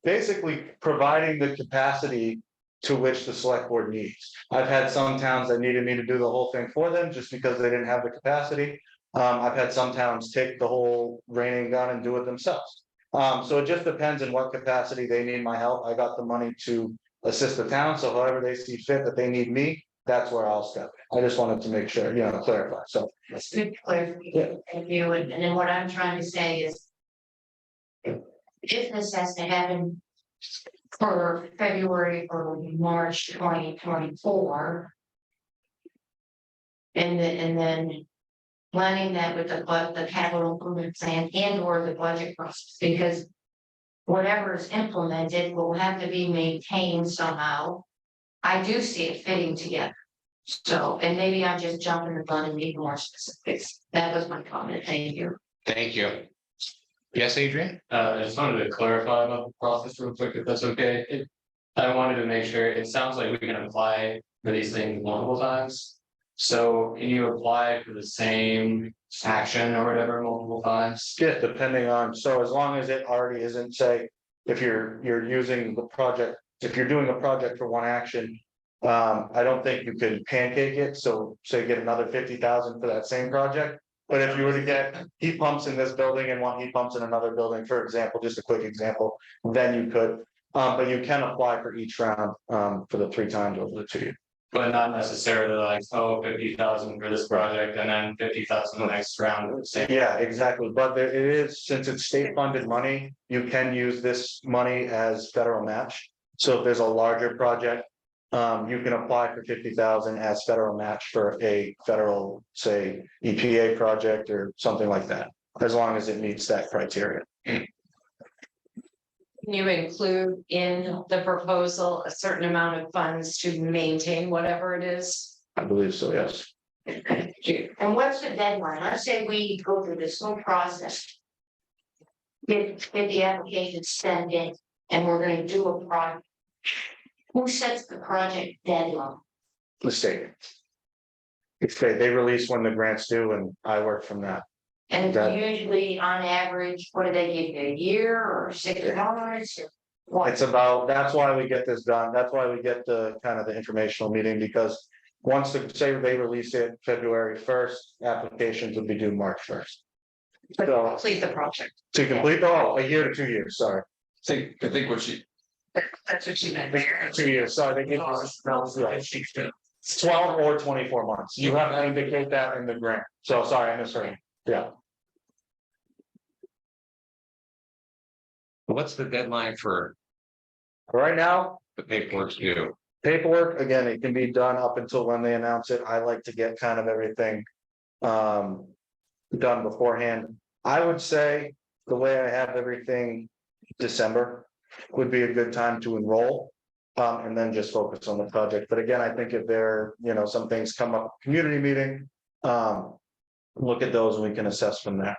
basically providing the capacity to which the select board needs. I've had some towns that needed me to do the whole thing for them just because they didn't have the capacity. I've had some towns take the whole reining gun and do it themselves. So it just depends on what capacity they need my help. I got the money to assist the town, so however they see fit that they need me, that's where I'll step in. I just wanted to make sure, clarify, so. That's good clarification, thank you, and then what I'm trying to say is. If this has to happen. For February or March 2024. And then. Planning that with the capital improvement plan and or the budget process, because. Whatever is implemented will have to be maintained somehow. I do see it fitting together. So, and maybe I'm just jumping the gun and being more specifics. That was my comment. Thank you. Thank you. Yes, Adrian? I just wanted to clarify about the process real quick, if that's okay. I wanted to make sure, it sounds like we can apply for these things multiple times. So can you apply for the same action or whatever multiple times? Yeah, depending on, so as long as it already isn't, say, if you're using the project, if you're doing a project for one action. I don't think you can pancake it, so say get another 50,000 for that same project. But if you were to get heat pumps in this building and want heat pumps in another building, for example, just a quick example, then you could. But you can apply for each round for the 3 times over the 2 years. But not necessarily like, 50,000 for this project and then 50,000 the next round. Yeah, exactly, but there it is, since it's state funded money, you can use this money as federal match. So if there's a larger project, you can apply for 50,000 as federal match for a federal, say, EPA project or something like that, as long as it meets that criteria. Can you include in the proposal a certain amount of funds to maintain whatever it is? I believe so, yes. And what's the deadline? Let's say we go through this whole process. Get the application sent in, and we're gonna do a project. Who sets the project deadline? The state. They release when the grants due and I work from that. And That- usually, on average, what do they give you, a year or 6 months? What? It's about, that's why we get this done. That's why we get the kind of the informational meeting, because once the, say they release it February 1st, applications would be due March 1st. So Complete the project. to complete, oh, a year to 2 years, sorry. I think what she, That's what you meant. 2 years, sorry, they give us 12 or 24 months. You have to indicate that in the grant. So sorry, I misheard. Yeah, What's the deadline for right now, the paperwork due? paperwork, again, it can be done up until when they announce it. I like to get kind of everything. Done beforehand. I would say the way I have everything, December would be a good time to enroll. And then just focus on the project. But again, I think if there, some things come up, community meeting, look at those and we can assess from there.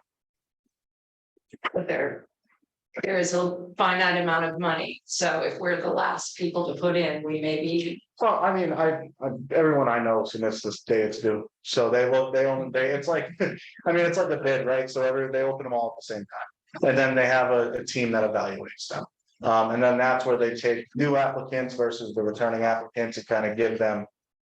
But there is a finite amount of money, so if we're the last people to put in, we may be. Well, I mean, everyone I know submits this day it's due, so it's like, I mean, it's like a bid, right? So they open them all at the same time. And then they have a team that evaluates them. And then that's where they take new applicants versus the returning applicants and kind of give them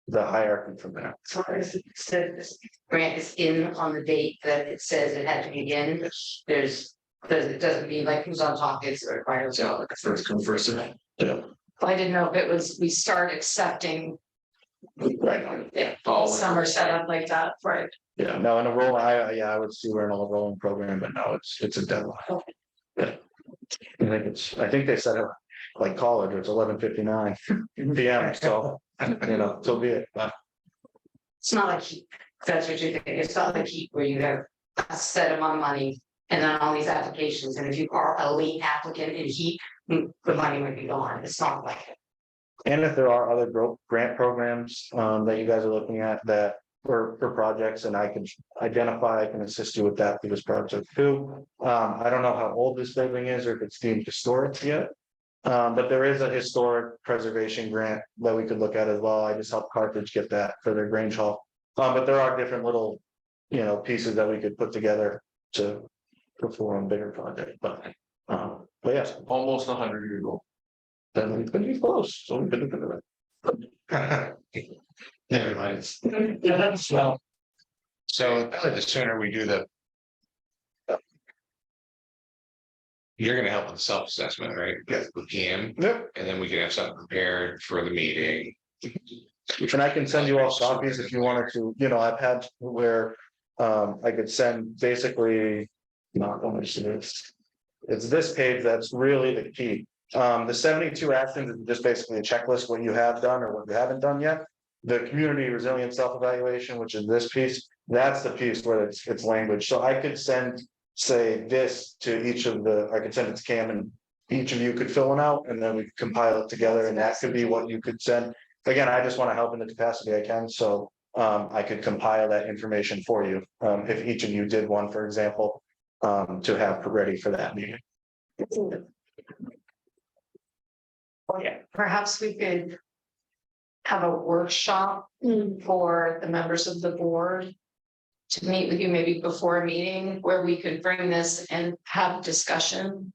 the hierarchy from there. So if it says this grant is in on the date that it says it had to begin, it doesn't mean like who's on top, it's required. yeah, like a first come, first served. Yeah. I didn't know if it was, we start accepting. Right. Yeah, Oh. some are set up like that, right? Yeah, no, in a roll, I would see we're in a rolling program, but no, it's a deadline. Yeah. I think they set it like college, it's 11:59 PM, so, so be it, but. It's not like heap, that's what you think, it's not like heap where you have a set amount of money. And then all these applications, and if you are a late applicant in heap, the money would be gone, it's not like. And if there are other grant programs that you guys are looking at that for projects and I can identify, I can assist you with that for this project too. I don't know how old this building is or if it's deemed historic yet. But there is a historic preservation grant that we could look at as well. I just helped Carthage get that for their Grange Hall. But there are different little, pieces that we could put together to perform a bigger project, but yes, Almost 100 years old. then we could be close, so we could look at it. Never mind. So probably the sooner we do you're gonna help with the self-assessment, right? Yes. We can, Yep, and then we can have something prepared for the meeting. and I can send you all copies if you wanted to, I've had where I could send basically. Not only this. It's this page that's really the key. The 72 actions is just basically a checklist, what you have done or what you haven't done yet. The community resilience self-evaluation, which is this piece, that's the piece where it's language. So I could send, say, this to each of I could send it to Cam and each of you could fill it out and then we could compile it together and that could be what you could send. Again, I just want to help in the capacity I can, so I could compile that information for you. If each of you did one, for example, to have ready for that meeting. Well, yeah, perhaps we could. Have a workshop for the members of the board. To meet with you maybe before a meeting where we could bring this and have discussion.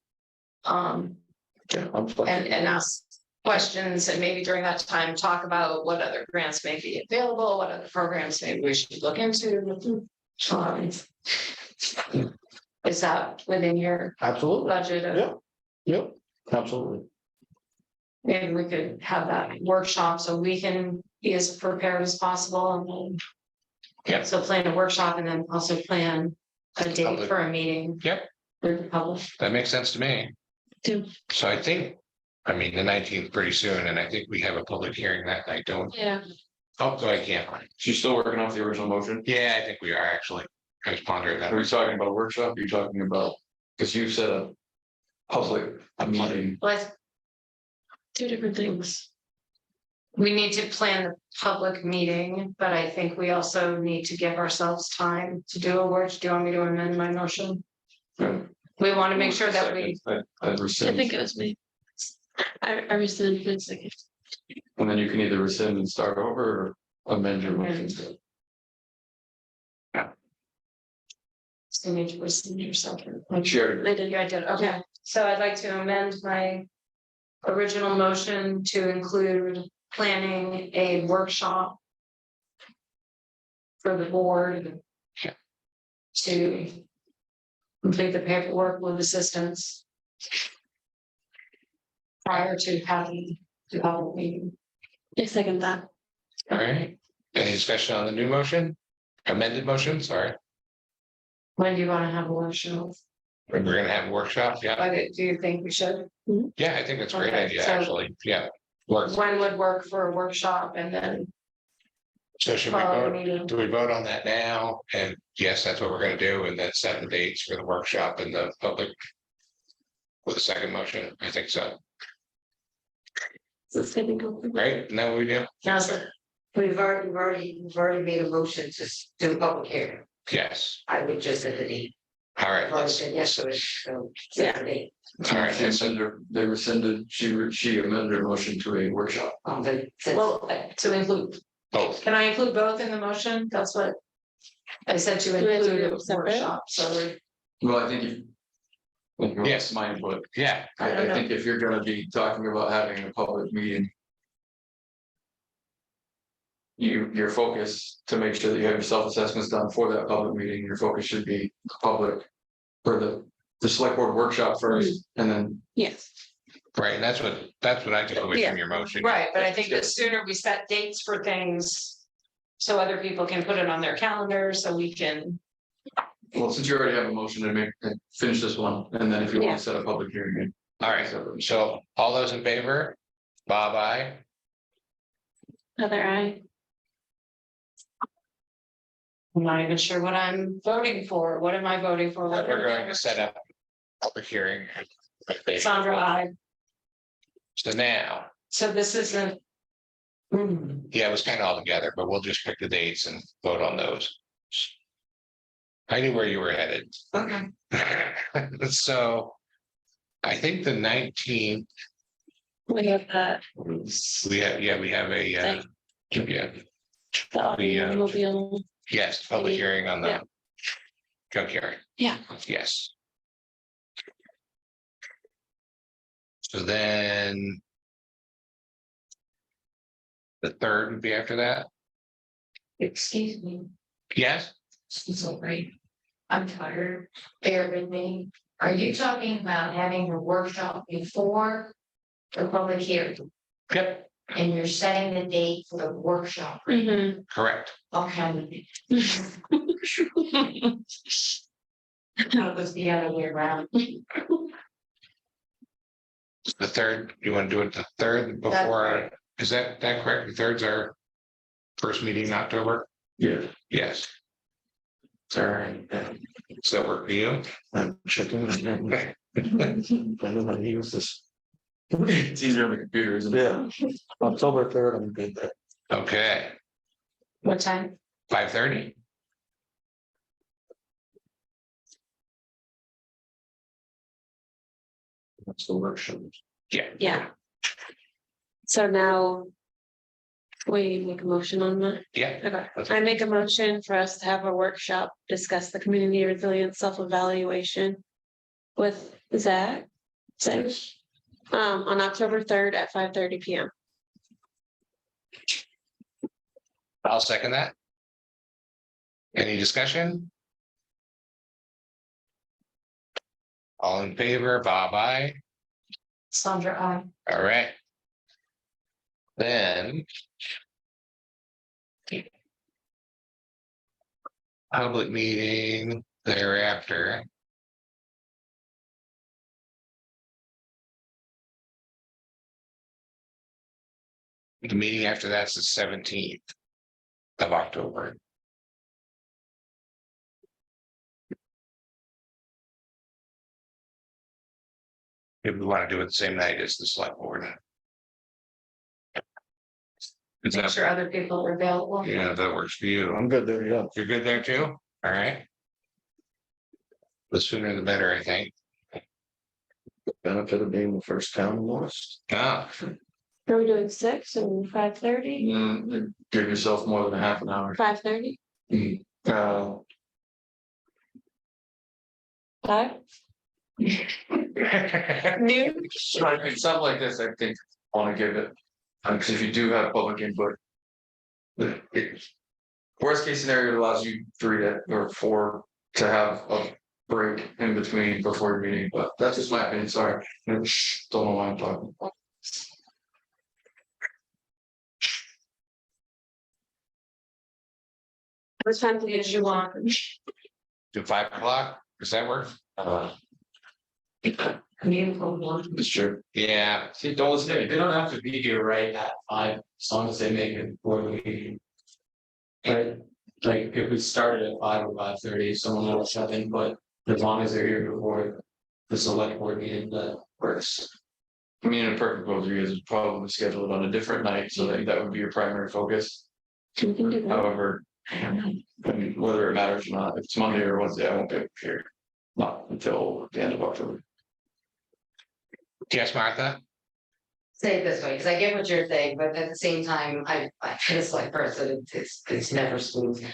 Yeah, I'm flexible. And ask questions and maybe during that time, talk about what other grants may be available, what other programs maybe we should look into. Is that within your Absolutely, budget? Yeah. Yep, absolutely. Maybe we could have that workshop so we can be as prepared as possible and then. Yeah. So plan a workshop and then also plan a date Public. for a meeting. Yep. For the public. That makes sense to me. Do. So I think, the 19th pretty soon, and I think we have a public hearing that night, don't we? Yeah. Oh, so I can't. She's still working off the original motion. Yeah, I think we are actually. I was pondering that. Are we talking about a workshop? Are you talking about, because you said public meeting. Let's, Two different things. we need to plan the public meeting, but I think we also need to give ourselves time to do a work. Do you want me to amend my motion? We want to make sure that we, I rescind. I think it was me. I rescinded in a second. And then you can either rescind and start over or amend your motion. so you need to rescind your second. Sure. I did, I did, okay, so I'd like to amend my original motion to include planning a workshop for the board to complete the paperwork with assistance prior to having the public meeting. I second that. All right, any discussion on the new motion? Amended motion, sorry, When do you want to have a workshop? we're gonna have a workshop, yeah, Okay, do you think we should? yeah, I think that's a great Okay, idea, so- actually, yeah. Works, When would work for a workshop and then so should we follow the vote, meeting? do we vote on that now? And yes, that's what we're gonna do, and then set the dates for the workshop and the public. With a second motion, I think so, So it's gonna go. right, now we do, Now, so we've already made a motion to do a public hearing. yes, I would just say the date. all right, I've already let's, said yes to it, so set the date. all right, She amended, they rescinded, she amended her motion to a workshop. But since- Well, to include, both, can I include both in the motion? That's what I said to Do we have to do include it a separate? workshop, so we're. Well, I think you. Yes. Yes, my input. yeah, I don't I know. think if you're gonna be talking about having a public meeting. Your focus to make sure that you have your self-assessments done for that public meeting, your focus should be public. For the select board workshop first, and then, Yes. right, and that's what I took away from your motion. Right, but I think the sooner we set dates for things. So other people can put it on their calendar, so we can, well, since you already have a motion to make, finish this one, and then if you Yeah. want to set a public hearing. All right, so all those in favor? Bob, I. Other eye. I'm not even sure what I'm voting for. What am I voting for? What We're going to set up a public hearing. Sandra, I, So now, so this isn't. yeah, it was kind of all together, but we'll just pick the dates and vote on those. I knew where you were headed. Okay. So I think the 19th, We have that. we have a, yeah, The automobile. yes, public hearing on the Yeah. junkyard. Yeah. Yes. So then. The third would be after that, Excuse me, yes, sorry, I'm tired, bear with me. Are you talking about having a workshop before the public hearing? yep, And you're setting the date for the workshop? Mm-hmm. correct, Okay. That was the other way around. the third, you want to do it the third before, right. is that correct, the third's our. First meeting in October, Yeah. yes. Sorry, does that work for you? I'm checking. I don't know how to use this. It's easier on the computer, isn't it? Yeah, October 3rd, I'm good there. Okay, What time? 5:30, That's the workshop. yeah. Yeah. So now. We make a motion on that. Yeah, Okay, I make a motion for us to have a workshop, discuss the community resilience self-evaluation. With Zach. On October 3rd at 5:30 PM. I'll second that. Any discussion? All in favor, Bob, I. Sandra, I. All right. Then. Public meeting thereafter. The meeting after that's the 17th of October. If we want to do it the same night as the select board. Is Make that, sure other people are available. yeah, that works for you. I'm good there, yeah. You're good there too? All right. The sooner the better, I think. Benefit of being the first town in the West. Ah, Are we doing 6 and 5:30? Give yourself more than a half an hour. 5:30? Uh, 5? Noon? so I think something like this, I think, I want to give it, because if you do have public input. Worst case scenario, it allows you 4 to have a break in between before your meeting, but that's just my opinion, sorry. Don't know why I'm talking. What time did you want? do 5 o'clock? Does that work? It's true. Yeah, See, don't listen to me, they don't have to be here right at 5, as long as they make it for the meeting. Right, like if we started at 5 or 5:30, someone else have input, as long as they're here before the select board meeting, that works. I mean, in a perfect world, you guys would probably schedule it on a different night, so that would be your primary focus. We can do that. However, I mean, whether it matters or not, if it's Monday or Wednesday, I won't be here. Not until the end of October. yes, Martha? Say it this way, because I get what you're saying, but at the same time, I just like person, it's never smooth.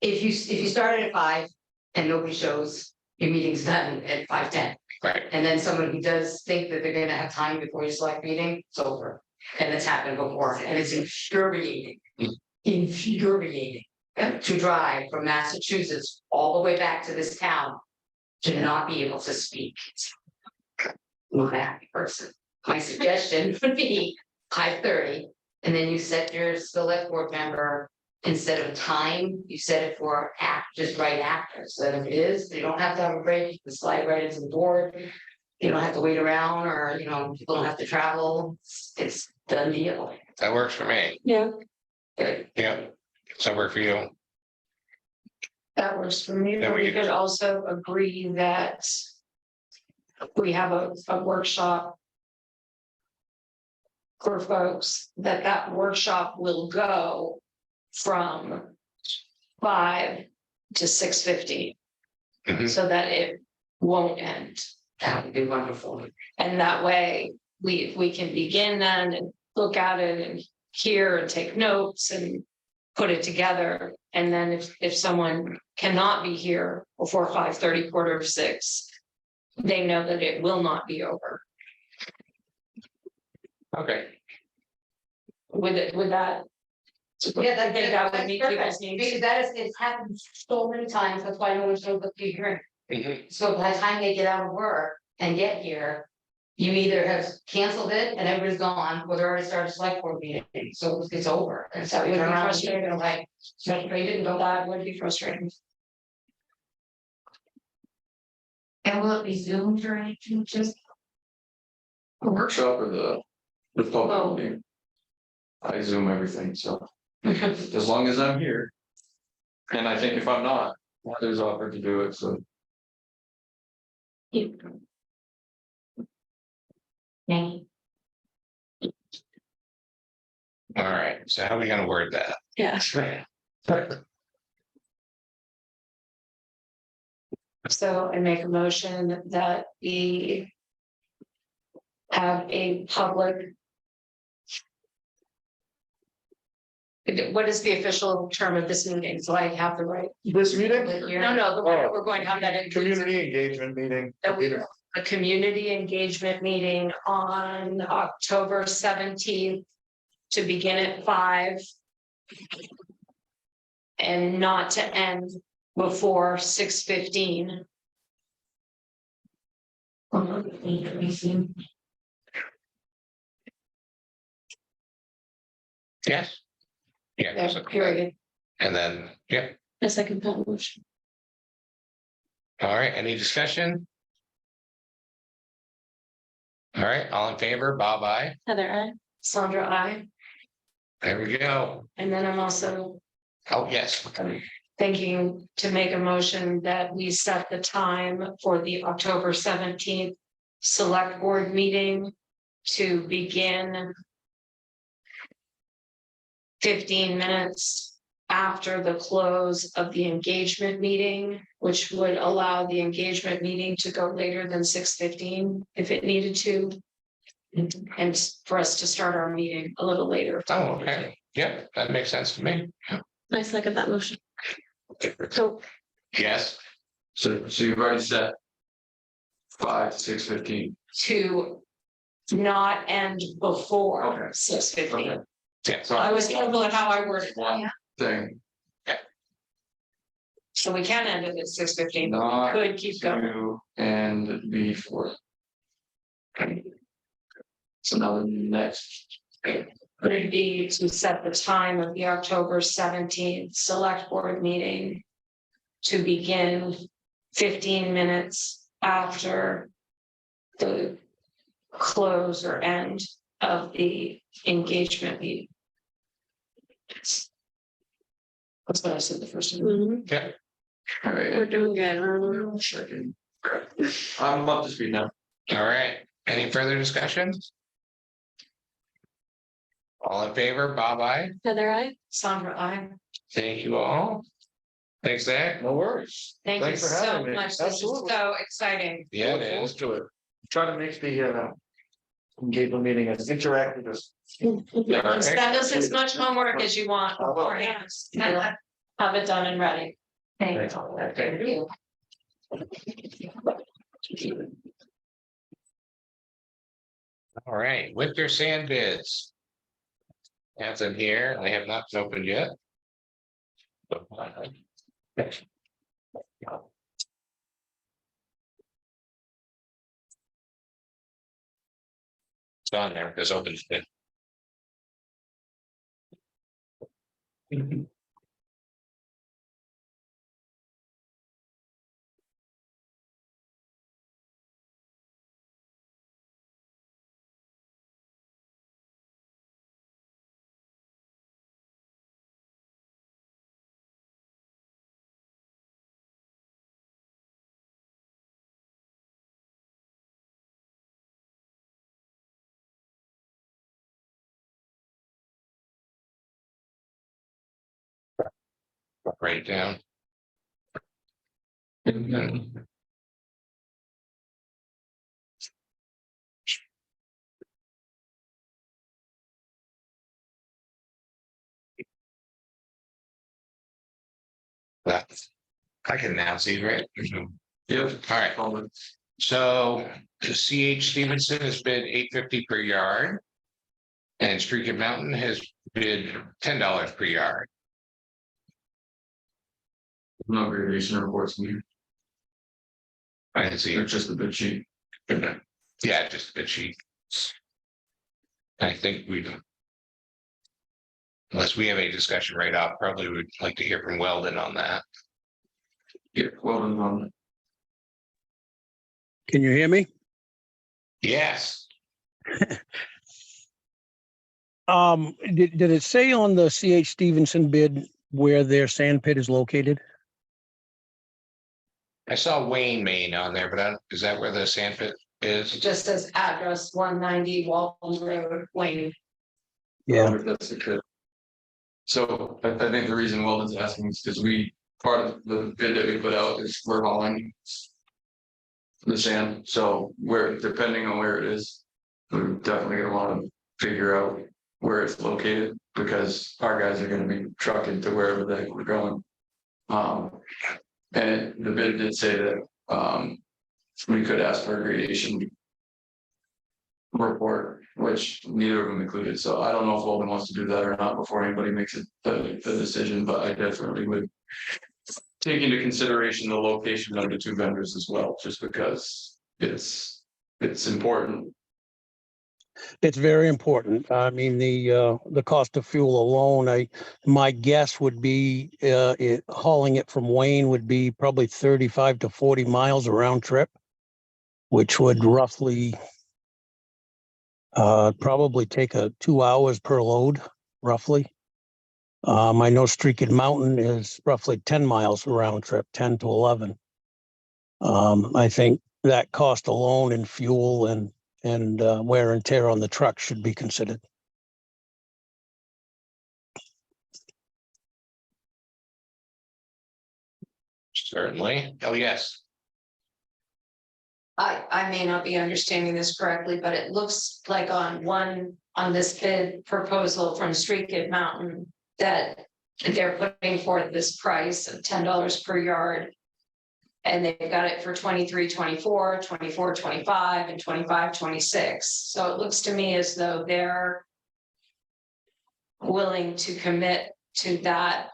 If you started at 5 and nobody shows, your meeting's done at 5:10. Right, And then someone who does think that they're gonna have time before your select meeting, it's over. And it's happened before, and it's infuriating. Infuriating to drive from Massachusetts all the way back to this town to not be able to speak. Not a happy person. My suggestion would be 5:30, and then you set your select board member. Instead of a time, you set it for just right after, so that if it is, you don't have to have a break, you can slide right into the board. You don't have to wait around, or people don't have to travel, it's done deal. that works for me. Yeah, Yeah, does that work for you? That works for me, Then but we we can- could also agree that. We have a workshop. For folks, that workshop will go from 5 to 6:50. Mhm. So that it won't end. That would be wonderful. And that way, we can begin then and look at it and hear and take notes and put it together. And then if someone cannot be here before 5:30, 5:45, they know that it will not be over. Okay, With that. Yeah, I think that would meet that's people's perfect, needs. because it's happened so many times, that's why no one shows up to your hearing. Mhm. So by the time they get out of work and get here. You either have canceled it and everybody's gone, or they already started a select board meeting, so it's over, and so you Would be turn around and frustrating. you're like, frustrated and go That would be frustrating. And will it be Zoomed or anything, just? The workshop or the Oh. public meeting. I Zoom everything, so as long as I'm here. And I think if I'm not, others offered to do it, so. Thank you. all right, so how are we gonna word that? yeah. So I make a motion that we. Have a public. What is the official term of this meeting? So I have the right. This meeting, No, we're going to have that in. community engagement meeting. That we, a community engagement meeting on October 17th. To begin at 5. And not to end before 6:15. Yes. Yeah, There's a period. and then, yeah, A second that motion. all right, any discussion? All right, all in favor, Bob, aye, Heather, I. Sandra, I, there we go, and then I'm also oh, yes, thinking to make a motion that we set the time for the October 17th select board meeting to begin 15 minutes after the close of the engagement meeting, which would allow the engagement meeting to go later than 6:15 if it needed to. And for us to start our meeting a little later. Oh, okay, yeah, that makes sense to me. I second that motion. So Yes, So you've already set 5 to 6:15. To not end before Okay. 6:15. Okay. yeah, So I was careful at how I worded that, thing, so we can end it at 6:15, but not we could keep going. to and before. So now the next, Would it be to set the time of the October 17th select board meeting to begin 15 minutes after the close or end of the engagement meeting? That's what I said the first time. mhm, yeah, all right. we're doing good. Second. I'm up to speed now. all right, any further discussions? All in favor, Bob, aye? Heather, I. Sandra, Thank you all. Thanks, Zach. No worries. thank you Thanks for so having me. much. This is Absolutely. so exciting. Yeah, Look it forward is. to it. Try to make the engagement meeting as interactive as. Send us as much homework as you want beforehand. Have it done and ready. Thank you. All right, winter sand bids. Have them here, they have not been opened yet. It's on there, it's open bid. Write it down. That, I can now see, right? Yep. All right, so the CH Stevenson has bid $8.50 per yard. And Streaky Mountain has bid $10 per yard. No variation reports in here. I didn't see It's just a bit cheap. it. Yeah, just a bit cheap. I think we've. Unless we have any discussion right off, probably would like to hear from Weldon on that. Yeah, well done on that. Can you hear me? Yes, Did it say on the CH Stevenson bid where their sand pit is located? I saw Wayne, Maine on there, but is that where the sand pit is? It just says address 190 Walton Road, Wayne. Yeah, If that's the case. So I think the reason Weldon's asking is because part of the bid that we put out is we're hauling the sand, so depending on where it is, we're definitely gonna want to figure out where it's located, because our guys are gonna be trucking to wherever the heck we're going. And the bid did say that, we could ask for a gradation report, which neither of them included, so I don't know if Weldon wants to do that or not before anybody makes the decision, but I definitely would take into consideration the location of the two vendors as well, just because it's important. it's very important. I mean, the cost of fuel alone, my guess would be, hauling it from Wayne would be probably 35 to 40 miles a round trip, which would roughly probably take 2 hours per load, roughly. I know Streaked Mountain is roughly 10 miles round trip, 10 to 11. I think that cost alone in fuel and wear and tear on the truck should be considered. Certainly. Oh, yes. I may not be understanding this correctly, but it looks like on this bid proposal from Street Kid Mountain that they're putting forth this price of $10 per yard. And they've got it for 23, 24, 24, 25, and 25, 26. So it looks to me as though they're willing to commit to that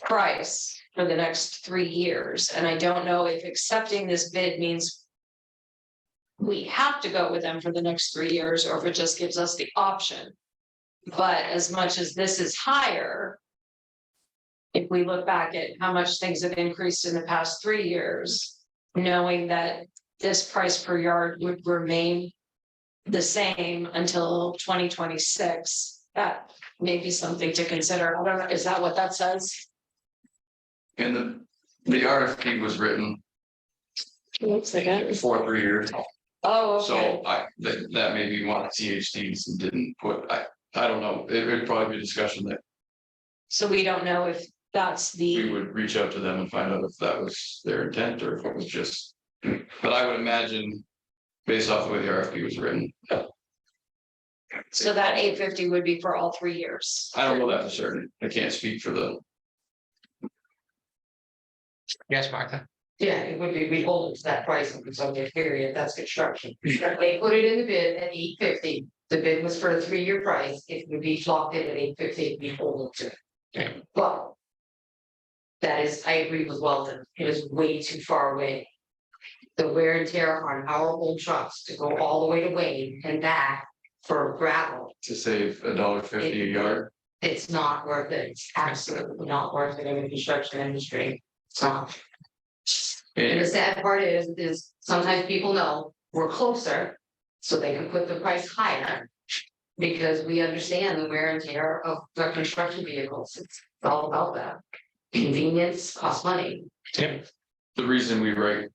price for the next 3 years. And I don't know if accepting this bid means we have to go with them for the next 3 years, or if it just gives us the option. But as much as this is higher, if we look back at how much things have increased in the past 3 years, knowing that this price per yard would remain the same until 2026, that may be something to consider. I don't know, is that what that says? And the RFP was written Looks like it. for 3 years. Oh, okay. So that may be one of THDs and didn't put, I don't know, it'd probably be a discussion that So we don't know if that's we the, would reach out to them and find out if that was their intent or if it was just. But I would imagine, based off the way the RFP was written. so that 850 would be for all 3 years. I don't know that for certain. I can't speak for the, Yes, Martha. Yeah, it would be beholden to that price of some period, that's construction. They put it in the bid at $850, the bid was for a 3-year price, it would be locked in at $850, beholden to Yeah. it. But. That is, I agree with Weldon, it is way too far away. The wear and tear on our old trucks to go all the way to Wayne and back for gravel, to save $1.50 a yard. it's not worth it, it's absolutely not worth it in the construction industry. It's not. And the sad part is sometimes people know we're closer, so they can put the price higher. Because we understand the wear and tear of the construction vehicles, it's all about that. Convenience costs money. Tim. The reason we write.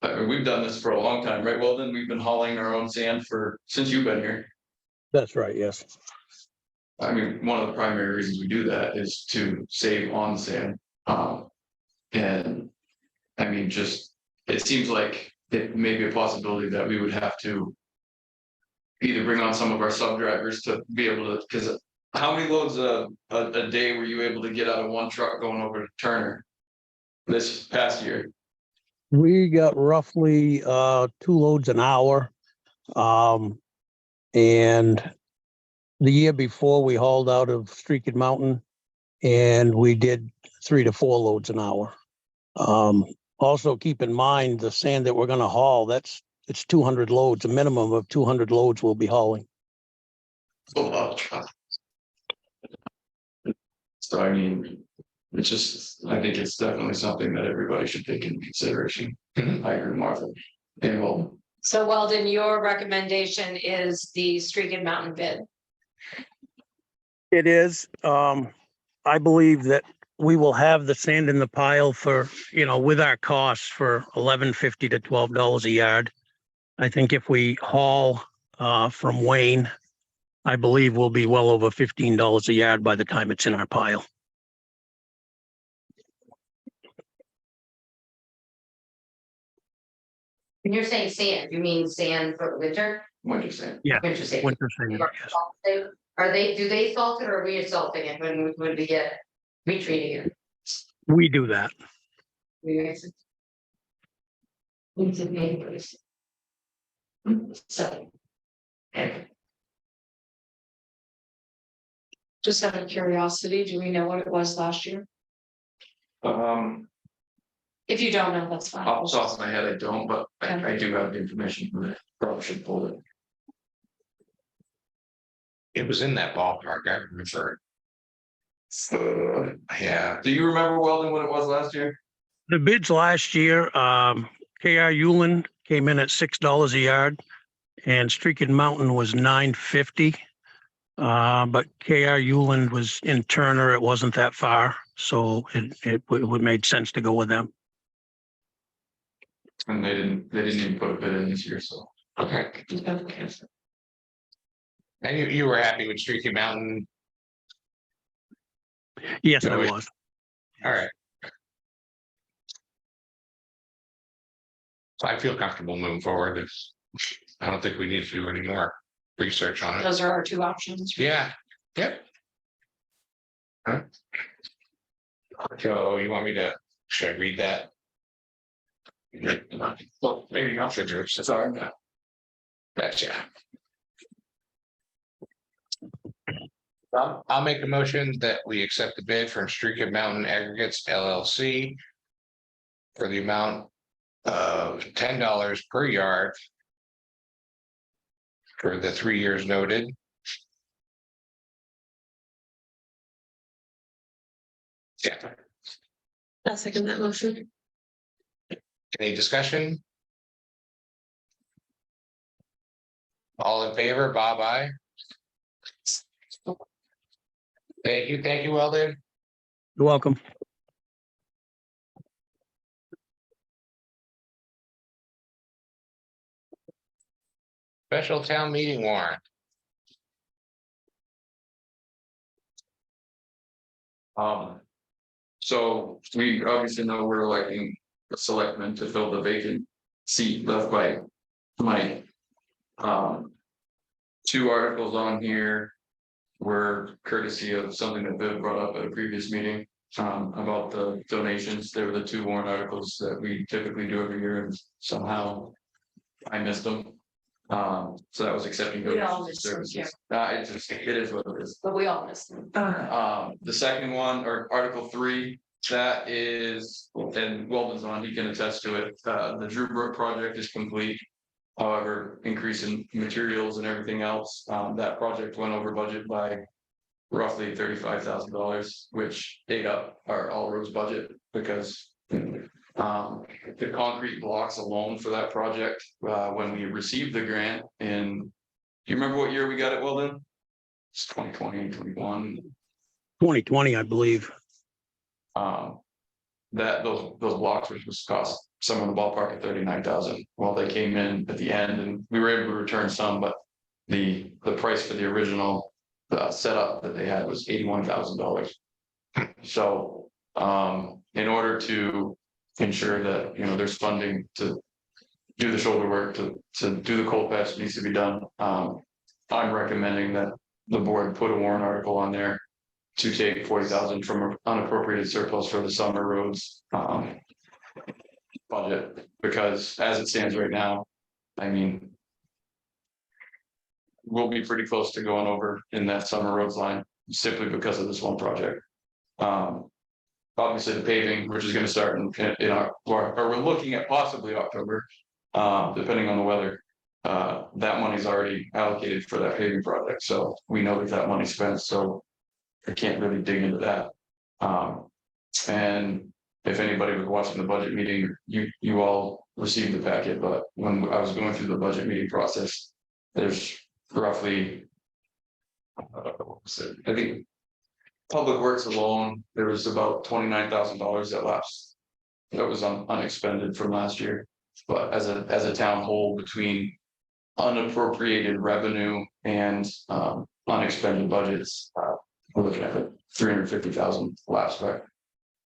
We've done this for a long time, right? Well, then we've been hauling our own sand since you've been here. That's right, yes. I mean, one of the primary reasons we do that is to save on sand. And I mean, just, it seems like it may be a possibility that we would have to either bring on some of our sub drivers to be able to, because how many loads a day were you able to get out of one truck going over to Turner this past year? We got roughly 2 loads an hour. And the year before we hauled out of Streaked Mountain and we did 3 to 4 loads an hour. Also keep in mind the sand that we're gonna haul, it's 200 loads, a minimum of 200 loads we'll be hauling. So I mean, it's just, I think it's definitely something that everybody should take into consideration. I agree, Martha. And well, So Weldon, your recommendation is the Streaked Mountain bid. It is. I believe that we will have the sand in the pile for, with our costs for $11.50 to $12 a yard. I think if we haul from Wayne, I believe we'll be well over $15 a yard by the time it's in our pile. When you're saying sand, you mean sand for winter? what you saying? Yeah, Winter sand. winter sand, yes. Do they salt it or are we salting it when we get retreating it? We do that. We mix it. Into neighbors. So. Okay. Just out of curiosity, do we know what it was last year? If you don't know, that's fine. Off the top of my head, I don't, but I do have the information from it. Probably should pull it. It was in that ballpark, I remember. Yeah, Do you remember, Weldon, what it was last year? The bids last year, KR Euland came in at $6 a yard and Streaked Mountain was $9.50. But KR Euland was in Turner, it wasn't that far, so it made sense to go with them. And they didn't even put a bid in this year, so. Okay. And you were happy with Streaky Mountain? Yes, I Joey. was. All right. So I feel comfortable moving forward. I don't think we need to do any more research on it. Those are our two options. Yeah, yep. Huh? So you want me to, should I read that? Well, maybe I'll figure it. Sorry. Gotcha. I'll make a motion that we accept the bid from Streaky Mountain Aggregates LLC for the amount of $10 per yard for the 3 years noted. Yeah, I'll second that motion. any discussion? All in favor, Bob, aye. Thank you, Weldon. You're welcome. Special town meeting warrant. So we obviously know we're electing a selectman to fill the vacant seat left by Mike. Two articles on here were courtesy of something that Bill brought up at a previous meeting. About the donations. They were the two warrant articles that we typically do every year, and somehow I missed them. So that was accepting We all donations miss and them, services. It is what it is. But we all miss them. The second one, or Article 3, that is, and Weldon's on, he can attest to it, the Drew Brook project is complete. However, increase in materials and everything else, that project went over budget by roughly $35,000, which ate up our all roads budget because the concrete blocks alone for that project, when we received the grant in, do you remember what year we got it, Weldon? It's 2020, 21. 2020, I believe. That those blocks which was cost somewhere in the ballpark of 39,000. Well, they came in at the end and we were able to return some, but the price for the original setup that they had was $81,000. So in order to ensure that there's funding to do the shoulder work to do the cold patch that needs to be done, I'm recommending that the board put a warrant article on there to take 40,000 from unappropriated surplus for the summer roads budget, because as it stands right now, I mean, we'll be pretty close to going over in that summer roads line simply because of this one project. Obviously the paving, which is going to start in our, or we're looking at possibly October, depending on the weather. That money's already allocated for that paving project, so we know that money's spent, so I can't really dig into that. And if anybody was watching the budget meeting, you all received the packet, but when I was going through the budget meeting process, there's roughly, I think Public Works alone, there was about $29,000 that lapsed. That was unexpended from last year, but as a town whole, between unappropriated revenue and unexpended budgets, we're looking at it 350,000 lapsed back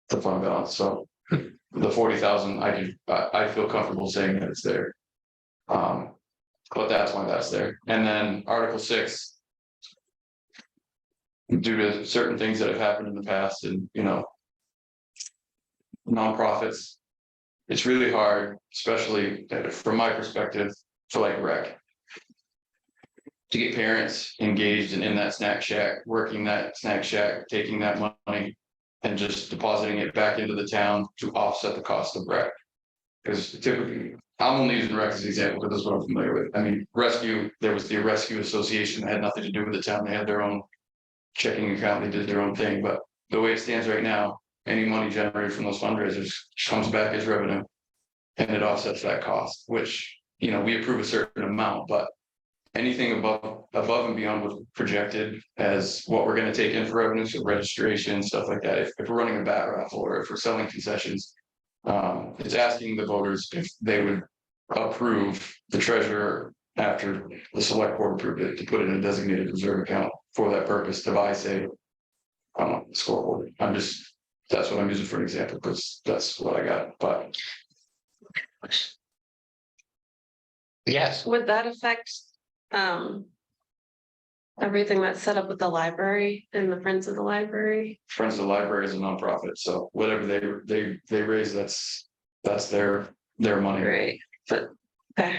the fund balance. So the 40,000, I feel comfortable saying that it's there. But that's why that's there. And then Article 6, due to certain things that have happened in the past, and nonprofits, it's really hard, especially from my perspective, for like rec, to get parents engaged and in that snack shack, working that snack shack, taking that money and just depositing it back into the town to offset the cost of rec. Because typically, I'm only using rec as an example because that's what I'm familiar with. I mean, rescue, there was the rescue association that had nothing to do with the town. They had their own checking account, they did their own thing, but the way it stands right now, any money generated from those fundraisers comes back as revenue. And it offsets that cost, which, we approve a certain amount, but anything above and beyond what's projected as what we're going to take in for revenue, so registration, stuff like that. If we're running a bat raffle or if we're selling concessions, It's asking the voters if they would approve the treasurer after the select board approved it to put it in a designated reserve account for that purpose to buy, say, scoreboard. That's what I'm using for an example, because that's what I got, but Yes, Would that affect, everything that's set up with the library and the Friends of the Library? Friends of the Library is a nonprofit, so whatever they raise, that's their money. Right, but, okay,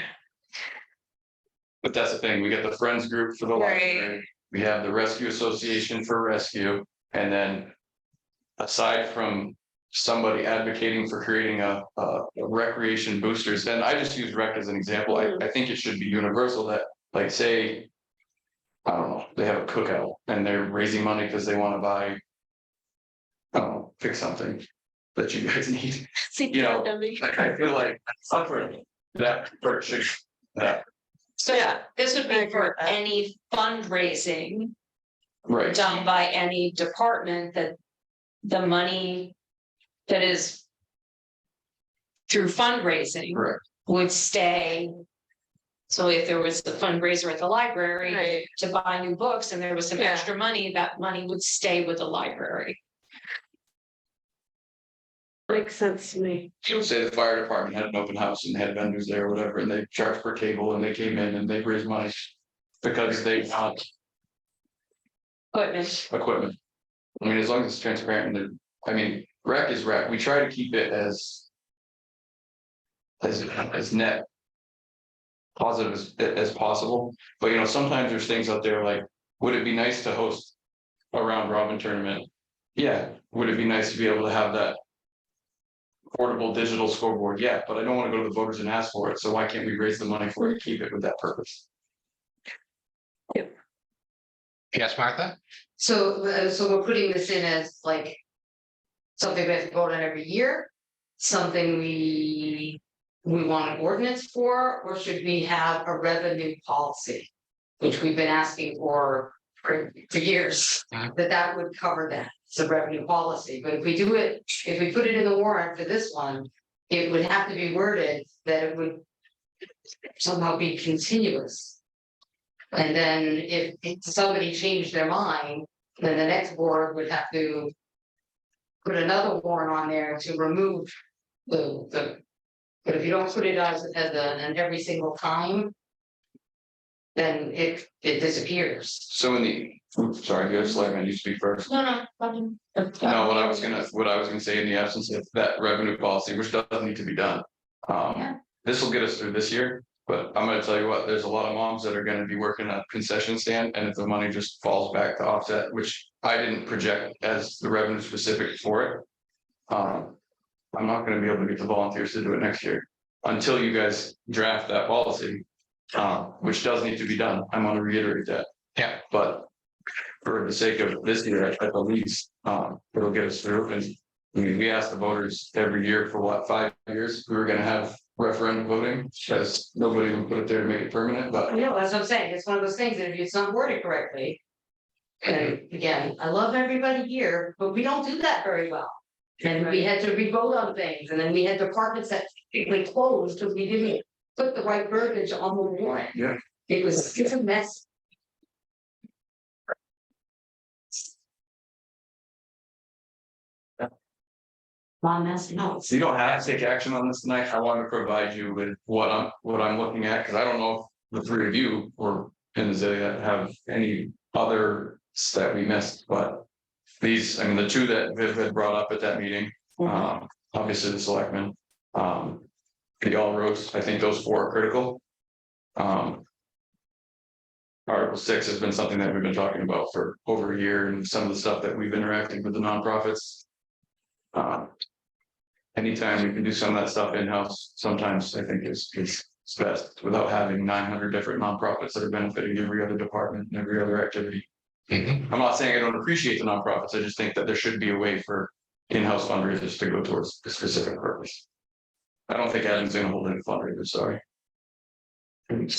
But that's the thing, we get the Friends group for the Right. library, we have the Rescue Association for rescue, and then. Aside from somebody advocating for creating a recreation boosters, and I just use rec as an example, I think it should be universal that, like, say. I don't know, they have a cookout and they're raising money because they want to buy. I don't know, pick something that you guys need, you know, I feel like something that should, that, So Yeah, this would I be agree for with that. any fundraising right, done by any department that the money that is through fundraising correct, would stay. So if there was a fundraiser at the library right, to buy new books and there was some Yeah. extra money, that money would stay with the library. makes sense to me. say the fire department had an open house and had vendors there or whatever, and they charged per table and they came in and they raised money. Because they want Equipment. equipment. I mean, as long as it's transparent, and I mean, rec is rec, we try to keep it as net positive as possible, but you know, sometimes there's things out there like, would it be nice to host a round robin tournament? Yeah, would it be nice to be able to have that portable digital scoreboard? Yeah, but I don't want to go to the voters and ask for it, so why can't we raise the money for it, keep it with that purpose? yes, Martha? So we're putting this in as like. Something we have to vote on every year, something we want an ordinance for, or should we have a revenue policy? Which we've been asking for years, that would cover that, it's a revenue policy, but if we do it, if we put it in the warrant for this one. It would have to be worded that it would somehow be continuous. And then if somebody changed their mind, then the next board would have to. Put another warrant on there to remove the. But if you don't put it as an every single time. Then it disappears. So in the, oops, sorry, you have Selectman, you speak first. No. No, what I was gonna say in the absence of that revenue policy, which does need to be done. Yeah. This will get us through this year, but I'm gonna tell you what, there's a lot of moms that are gonna be working at concession stand, and if the money just falls back to offset, which I didn't project as the revenue specific for it. I'm not gonna be able to get the volunteers to do it next year, until you guys draft that policy. Which does need to be done, I'm gonna reiterate that. Yeah. But for the sake of this year, at the least, it'll get us through, and I mean, we asked the voters every year for what, 5 years, we were gonna have referendum voting, because nobody would put it there to make it permanent, but. Yeah, that's what I'm saying, it's one of those things that if it's not worded correctly. And again, I love everybody here, but we don't do that very well. And we had to re-vote on things, and then we had departments that we closed because we didn't put the right verbiage on the warrant. Yeah. It's a mess. Long mess, no. So you don't have to take action on this tonight, I want to provide you with what I'm looking at, because I don't know if the three of you or in the Zillia have any other that we missed, but. These, I mean, the two that Viv had brought up at that meeting, obviously the selectmen. The all roads, I think those four are critical. Article 6 has been something that we've been talking about for over a year, and some of the stuff that we've interacted with the nonprofits. Anytime we can do some of that stuff in-house, sometimes I think is best, without having 900 different nonprofits that are benefiting every other department and every other activity. I'm not saying I don't appreciate the nonprofits, I just think that there should be a way for in-house fundraisers to go towards a specific purpose. I don't think Adam's gonna hold any fundraisers, sorry. We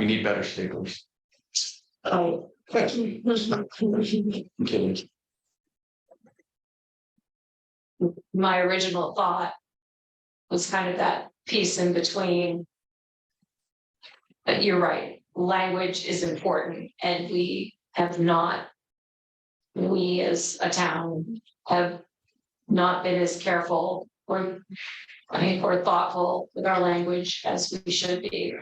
need better staplers. Oh. I'm kidding. my original thought was kind of that piece in between. But you're right, language is important, and we as a town have not been as careful or thoughtful with our language as we should be.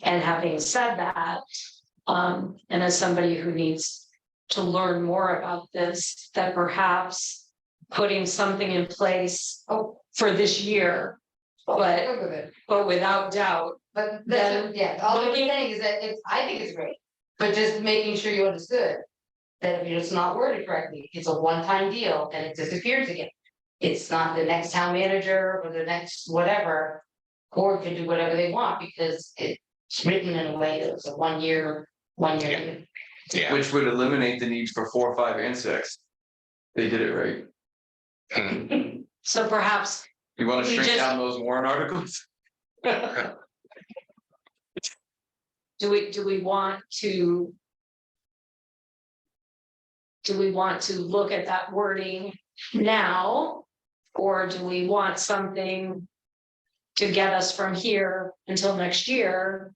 And having said that, and as somebody who needs to learn more about this, that perhaps putting something in place for this year, but without doubt, But that's, yeah, all I'm saying is that I think it's great, but just making sure you understood. That if it's not worded correctly, it's a one-time deal and it disappears again. It's not the next town manager or the next whatever. Board can do whatever they want because it's written in a way that it's a one year. Yeah. Which would eliminate the need for 4, 5, and 6. They did it right. Mm. so perhaps You want to We shrink just- down those warrant articles? do we want to? Do we want to look at that wording now? Or do we want something to get us from here until next year?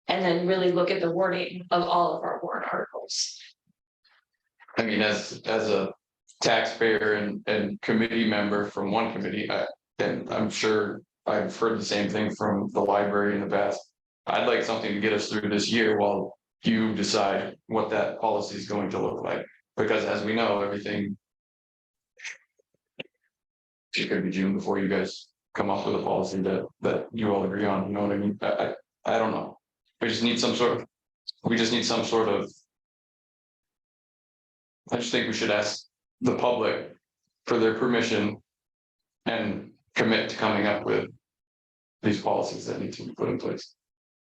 And then really look at the wording of all of our warrant articles. I mean, as a taxpayer and committee member from one committee, and I'm sure I've heard the same thing from the library in the past. I'd like something to get us through this year while you decide what that policy is going to look like. Because as we know, everything. It's gonna be June before you guys come up with a policy that you all agree on, you know what I mean? I don't know. We just need some sort of. I just think we should ask the public for their permission. And commit to coming up with. These policies that need to be put in place.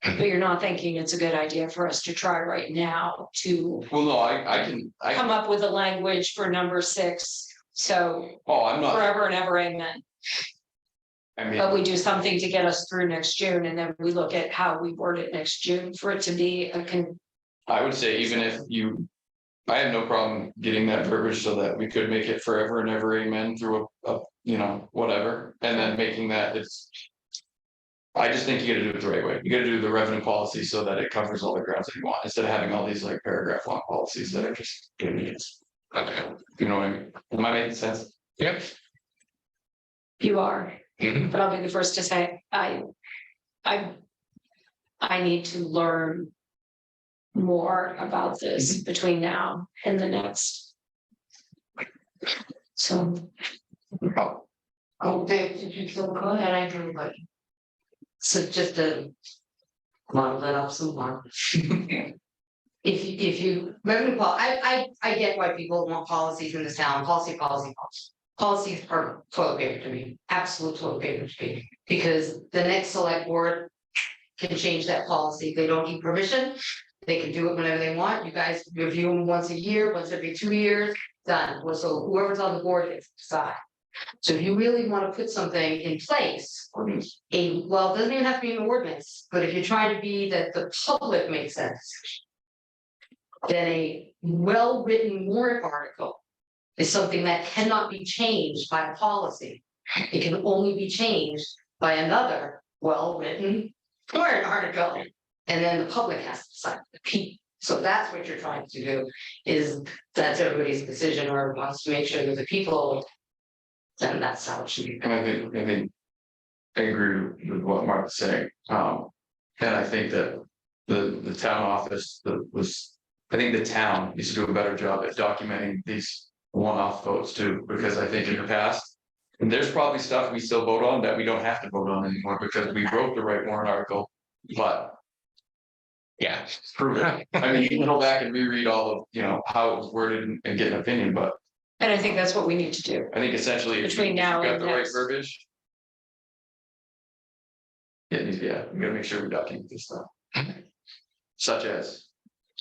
But you're not thinking it's a good idea for us to try right now to Well, no, I can, come up with a language for number 6. So I'm not, forever and ever, amen. I But mean, we do something to get us through next June, and then we look at how we word it next June for it to be I would say even if you. I have no problem getting that verbiage so that we could make it forever and ever amen through a whatever, and then making that it's. I just think you gotta do it the right way. You gotta do the revenue policy so that it covers all the grounds that you want, instead of having all these like paragraph long policies that are just idiots. Okay. You know what I mean? Am I making sense? Yep. you are, Mhm. but I'll be the first to say, I need to learn more about this between now and the next. So, Oh, Dave, did you still go ahead? I do, but. So just to. Want to let up some more. If you, revenue I get why people want policies in this town, policy. Policies are toilet paper to me, absolute toilet paper to me, because the next select board. Can change that policy, they don't need permission, they can do it whenever they want, you guys review them once a year, once every 2 years, done, well, so whoever's on the board gets to decide. So if you really wanna put something in place, well, it doesn't even have to be an ordinance, but if you're trying to be that the public makes sense. Then a well-written warrant article is something that cannot be changed by a policy. It can only be changed by another well-written warrant article. And then the public has to decide, the people. So that's what you're trying to do, is that's everybody's decision or wants to make sure that the people. Then that's how it should be. And I think. I agree with what Mark's saying, and I think that the town office I think the town needs to do a better job at documenting these one-off votes too, because I think in the past. And there's probably stuff we still vote on that we don't have to vote on anymore because we wrote the right warrant article, but. Yeah. Prove it. I mean, you can go back and reread all of, how it was worded and get an opinion, but and I think that's what we need to do. I think essentially. if you- Between now if you and got the right next. verbiage. Yeah, we gotta make sure we document this stuff. Such as,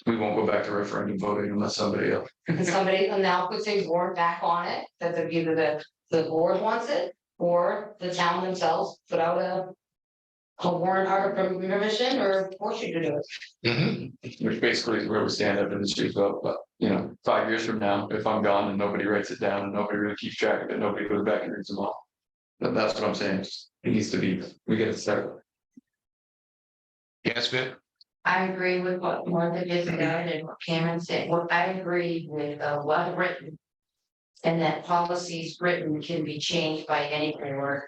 we won't go back to referendum voting unless somebody else. And somebody now puts a warrant back on it, that either the board wants it, or the town themselves put out a warrant article permission or force you to do it. Mhm. Which basically is where we stand up in the street vote, but You know, 5 years from now, if I'm gone and nobody writes it down and nobody really keeps track of it, nobody goes back and reads them all. That's what I'm saying, it needs to be, we get to start. Yes, Vic? I agree with what Martha just said and what Cameron said. What I agree with, well written. And that policies written can be changed by any board.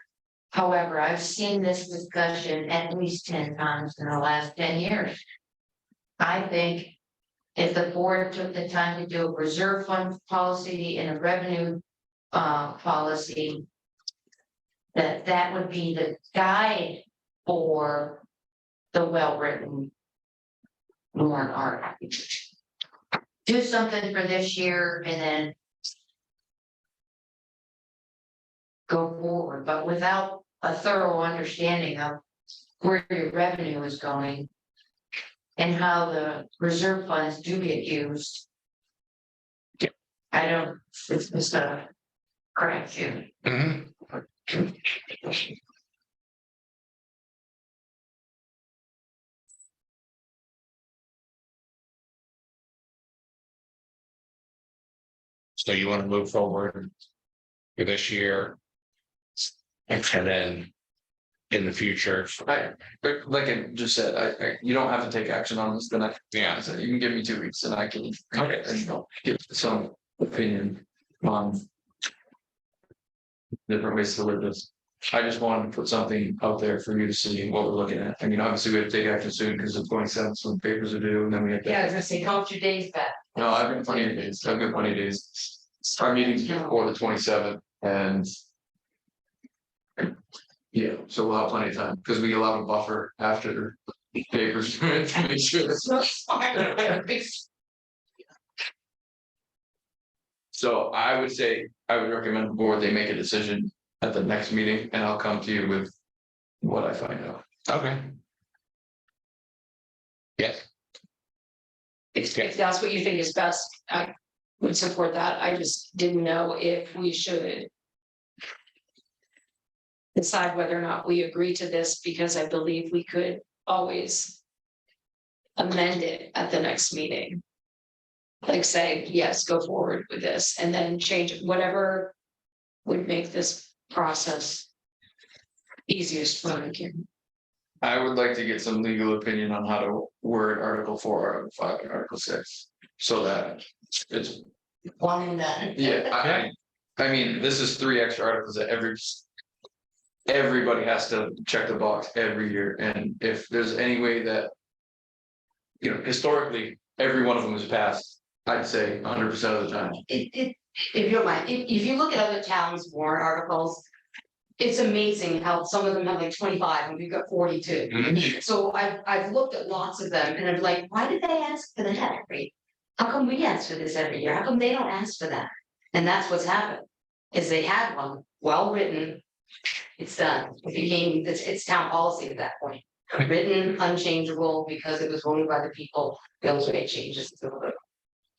However, I've seen this discussion at least 10 times in the last 10 years. I think if the board took the time to do a reserve fund policy and a revenue policy, that would be the guide for the well-written warrant article. Do something for this year and then go forward, but without a thorough understanding of where your revenue is going and how the reserve funds do get used. I don't, it's just a crapshoot. Mhm. So you want to move forward for this year? And then in the future, But like I just said, you don't have to take action on this, then yeah, you can give me 2 weeks and I can. Okay. You know, give some opinion on. Different ways to live this. I just wanted to put something out there for you to see what we're looking at. I mean, obviously we have to take action soon because the 27th, some papers are due, and then we have. Yeah, I was gonna say, count your days back. No, I've got plenty of days. I've got plenty of days. Our meeting's before the 27th and. Yeah, so we'll have plenty of time because we allow a buffer after the papers to make sure that's. So I would say, I would recommend the board, they make a decision at the next meeting and I'll come to you with what I find out. okay. Yes, If that's what you think is best, I would support that. I just didn't know if we should decide whether or not we agree to this, because I believe we could always amend it at the next meeting. Like say, yes, go forward with this, and then change it, whatever would make this process easiest for me. I would like to get some legal opinion on how to word Article 4, Article 5, and Article 6. So that it's, One and done. yeah, I mean, this is 3 extra articles that everybody has to check the box every year, and if there's any way that. You know, historically, every one of them is passed, I'd say 100% of the time. If you don't mind, if you look at other towns' warrant articles. It's amazing how some of them have like 25 and we've got 42. Mhm. So I've looked at lots of them and I'm like, why did they ask for that rate? How come we ask for this every year? How come they don't ask for that? And that's what's happened, is they had one, well written. It's done, it became, it's town policy at that point. Written, unchangeable, because it was voted by the people, bills made changes.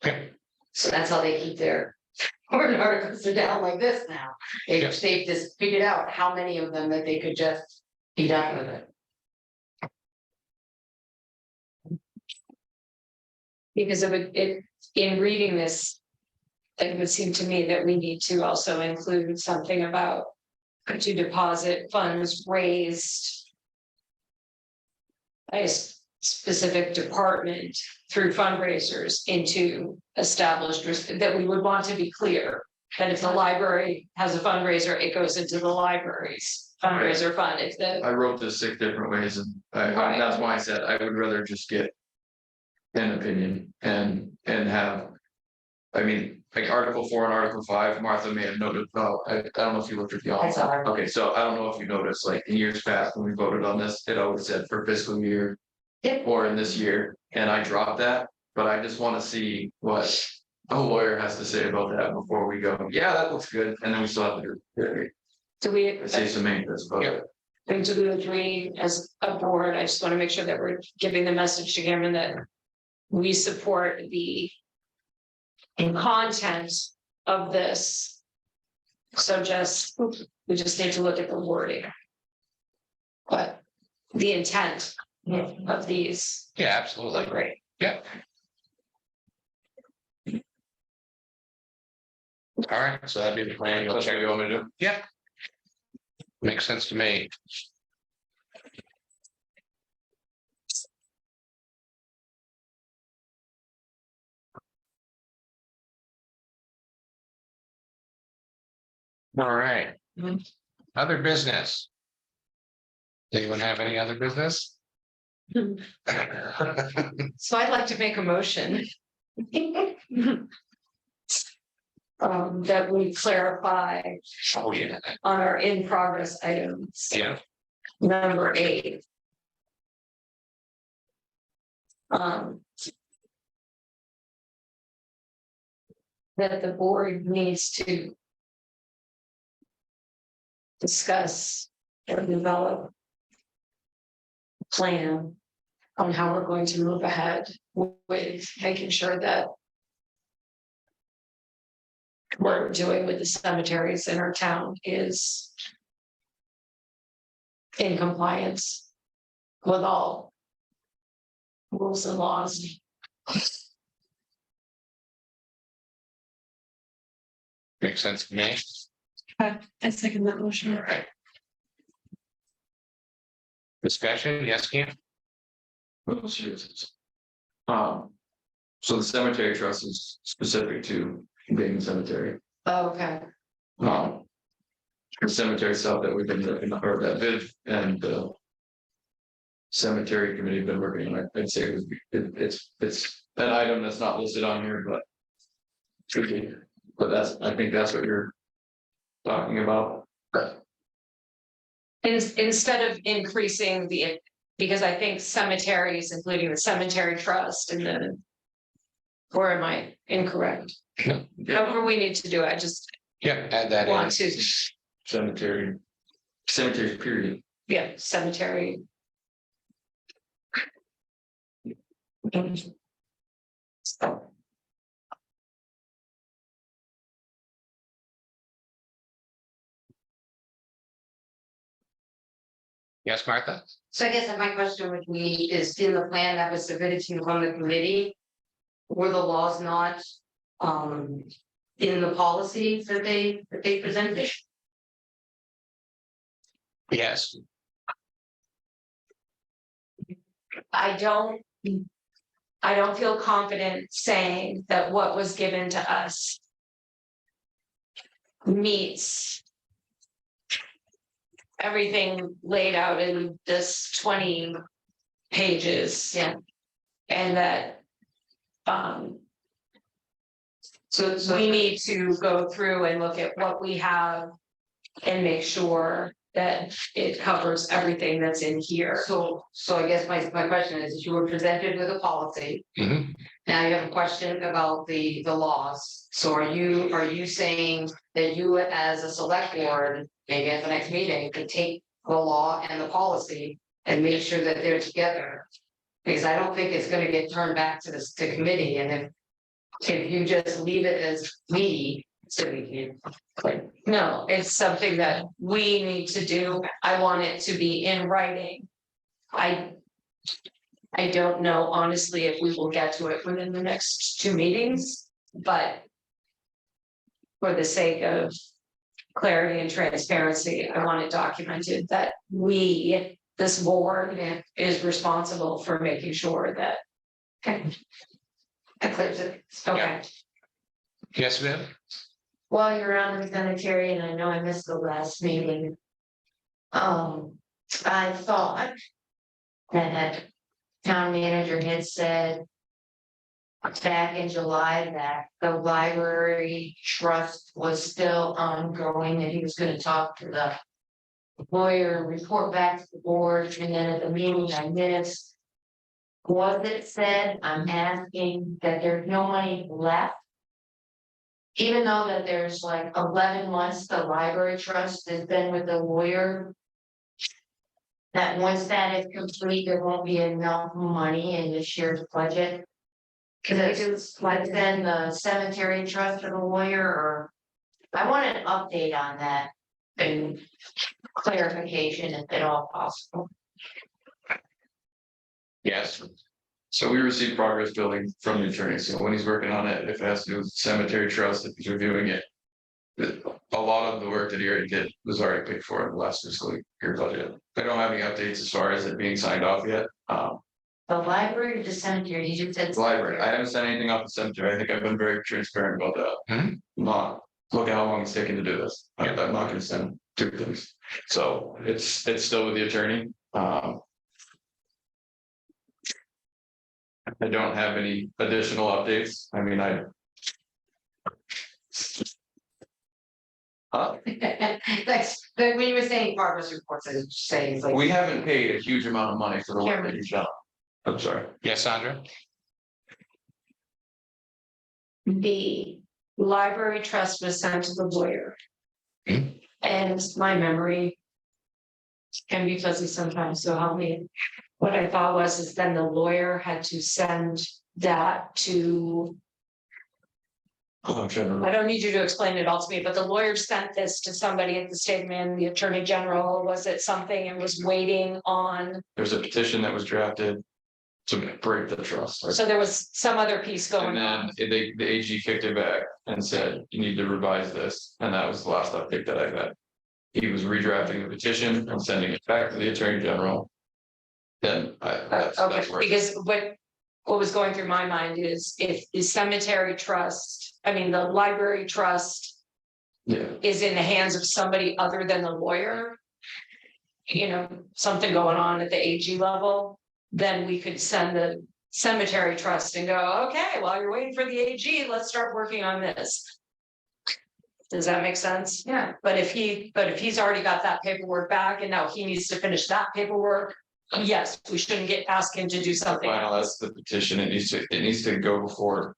okay, So that's how they keep their warrant articles are down like this now. They've just figured out how many of them that they could just be done with it. Because in reading this, it would seem to me that we need to also include something about to deposit funds raised by a specific department through fundraisers into established, that we would want to be clear that if the library has a fundraiser, it goes into the library's fundraiser fund. If the, I wrote this 6 different ways, and Right. that's why I said I would rather just get an opinion and have. I mean, like Article 4 and Article 5, Martha may have noted, I don't know if you looked at the. That's all right. Okay, so I don't know if you noticed, like in years past, when we voted on this, it always said for fiscal year. Yep. Or in this year, and I dropped that, but I just wanna see what a lawyer has to say about that before we go, yeah, that looks good, and then we still have to do. do we, Say some maintenance, but. Yeah. and do we agree as a board? I just want to make sure that we're giving the message to Cameron that we support the content of this. So we just need to look at the wording. But the intent of these, yeah, absolutely, great. yeah. All right, so that'd be the plan. You'll That's what check. you want me to do? Yeah. Makes sense to me. All right. Other business. Anyone have any other business? So I'd like to make a motion. That we clarify Oh, yeah, on our in progress items, yeah, number 8. That the board needs to discuss or develop a plan on how we're going to move ahead with making sure that what we're doing with the cemeteries in our town is in compliance with all rules and laws. makes sense to me. I second that motion. All right. Discussion, yes, Kim? Oh, seriously. So the cemetery trust is specific to Dayton Cemetery. Oh, okay. The cemetery stuff that we've been looking, or that Viv and the cemetery committee have been working on, I'd say it's an item that's not listed on here, but should be, but I think that's what you're talking about. Instead of increasing because I think cemeteries, including the cemetery trust and the. Or am I incorrect? However we need to do it, I just Yeah, add that in. want to, Cemetery period. yeah, cemetery. So, Yes, Martha? So I guess that my question would be, is in the plan that was submitted to you from the committee? Were the laws not in the policies that they presented? Yes, I don't feel confident saying that what was given to us meets everything laid out in this 20 pages. Yeah. And that So we need to go through and look at what we have and make sure that it covers everything that's in here. So I guess my question is, you were presented with a policy. Mhm. Now you have a question about the laws. So are you saying that you as a select board, maybe at the next meeting, could take the law and the policy and make sure that they're together? Because I don't think it's gonna get turned back to the committee, and if you just leave it as we, so we can. No, it's something that we need to do. I want it to be in writing. I don't know honestly if we will get to it within the next 2 meetings, but for the sake of clarity and transparency, I want it documented that we, this board, is responsible for making sure that. That clears it. Okay. yes, Viv? While you're on the cemetery, and I know I missed the last meeting. I thought that town manager had said back in July that the library trust was still ongoing, that he was gonna talk to the lawyer, and report back to the board, and then at the meeting I missed. Was it said, I'm asking that there's no money left? Even though that there's like 11 months, the library trust has been with the lawyer. That once that is complete, there won't be enough money in this year's budget. Cause it's like then the cemetery trust for the lawyer, or I want an update on that. And clarification if at all possible. Yes, So we received progress billing from the attorney, so when he's working on it, if it has to do with cemetery trust, if he's reviewing it. A lot of the work that he already did was already paid for in the last fiscal year budget. I don't have any updates as far as it being signed off yet. The library or the cemetery, you just said. The library, I haven't sent anything off the cemetery. I think I've been very transparent about that. Mhm. Not, look at how long it's taken to do this. I'm not gonna send two things. So it's still with the attorney. I don't have any additional updates. I mean, That's, but when you were saying progress reports, I was just saying, it's like. we haven't paid a huge amount of money for the work that he's done. I'm sorry. Yes, Sandra? The library trust was sent to the lawyer. Hmm. And my memory can be fuzzy sometimes, so help me. What I thought was is then the lawyer had to send that to, I'm trying I to, don't need you to explain it all to me, but the lawyer sent this to somebody at the state, man, the attorney general, was it something and was waiting on? there's a petition that was drafted to break the trust. So there was some other piece And going then on. the AG kicked it back and said, you need to revise this, and that was the last update that I had. He was redrafting the petition and sending it back to the attorney general. Then that's Okay, where. because what was going through my mind is if the cemetery trust, I mean, the library trust Yeah, is in the hands of somebody other than the lawyer. You know, something going on at the AG level, then we could send the cemetery trust and go, okay, while you're waiting for the AG, let's start working on this. Does that make sense? Yeah. But if he's already got that paperwork back and now he needs to finish that paperwork, yes, we shouldn't ask him to do something final, else. that's the petition, it needs to go before.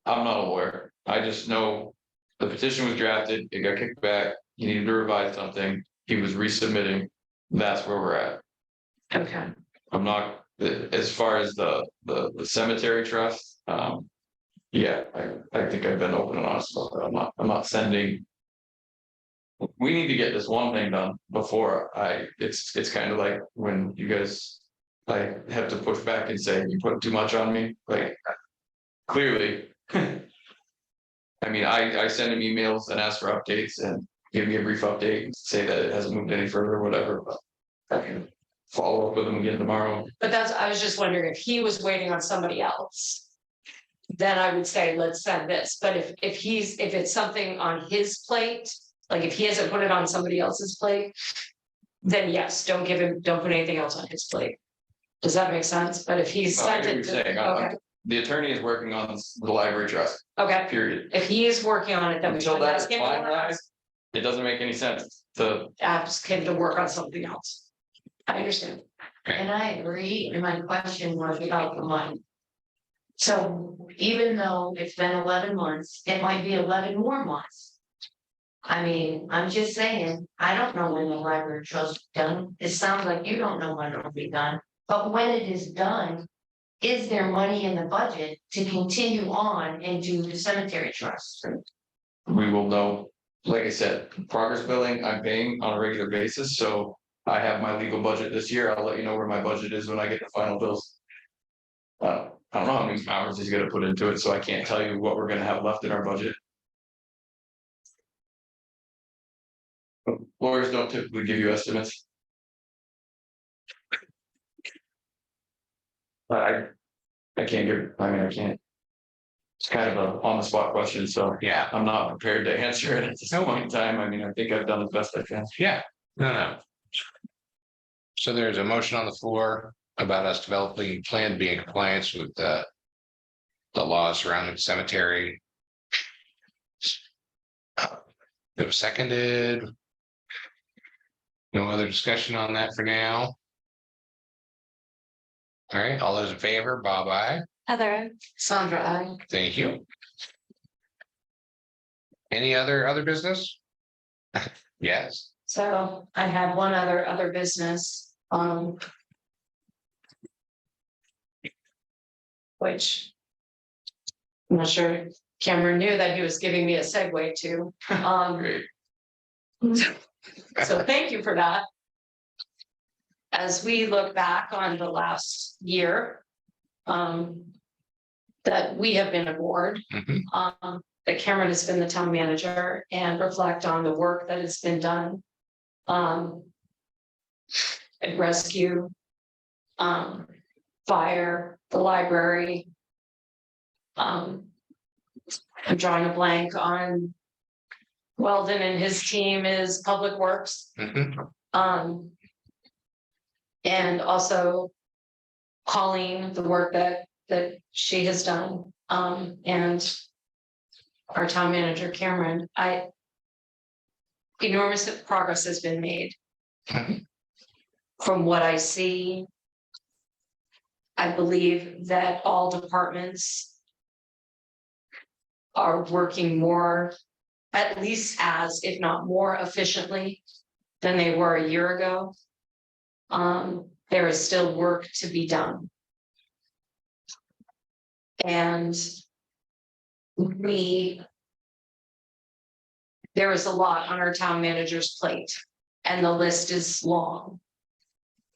I'm not a lawyer, I just know the petition was drafted, it got kicked back, he needed to revise something, he was resubmitting, that's where we're at. Okay. I'm not, as far as the cemetery trust, yeah, I think I've been open and honest about that, I'm not sending. We need to get this one thing done before it's kind of like when you guys. I have to push back and say, you put too much on me, like, clearly. I mean, I send him emails and ask for updates and give me a brief update, and say that it hasn't moved any further, whatever, but. I can follow up with him again tomorrow. But I was just wondering if he was waiting on somebody else. Then I would say, let's send this, but if it's something on his plate, like if he hasn't put it on somebody else's plate. Then yes, don't put anything else on his plate. Does that make sense? But if he's No, I sent hear what it, you're saying. okay, The attorney is working on the library trust, okay, period. if he is working on it, then we Until should that ask is him to finalized, it doesn't make any sense to, ask him to work on something else. I understand. And I agree, and my question was about the money. So even though it's been 11 months, it might be 11 more months. I mean, I'm just saying, I don't know when the library trust is done, it sounds like you don't know when it'll be done, but when it is done. Is there money in the budget to continue on and do the cemetery trust? we will know. Like I said, progress billing, I'm paying on a regular basis, so I have my legal budget this year. I'll let you know where my budget is when I get the final bills. I don't know how many hours he's gonna put into it, so I can't tell you what we're gonna have left in our budget. Lawyers don't typically give you estimates. But I can't give, I mean, I can't. It's kind of a on the spot question, so Yeah, I'm not prepared to answer it at this point in time. I mean, I think I've done the best I can. yeah, no. So there's a motion on the floor about us developing a plan to be in compliance with the laws surrounding the cemetery. It was seconded. No other discussion on that for now. All right, all those in favor, Bob, aye. Heather, Sandra, I. Thank you. Any other business? Yes, So I have one other business, which. I'm not sure Cameron knew that he was giving me a segue to, Great. so thank you for that. As we look back on the last year, that we have been aboard, Mhm. that Cameron has been the town manager and reflect on the work that has been done. At rescue, fire, the library. I'm drawing a blank on Weldon and his team is Public Works. Mhm. And also Colleen, the work that she has done, and our town manager, Cameron, enormous progress has been made. Mhm. From what I see, I believe that all departments are working more, at least as, if not more efficiently than they were a year ago. There is still work to be done. And there is a lot on our town manager's plate, and the list is long.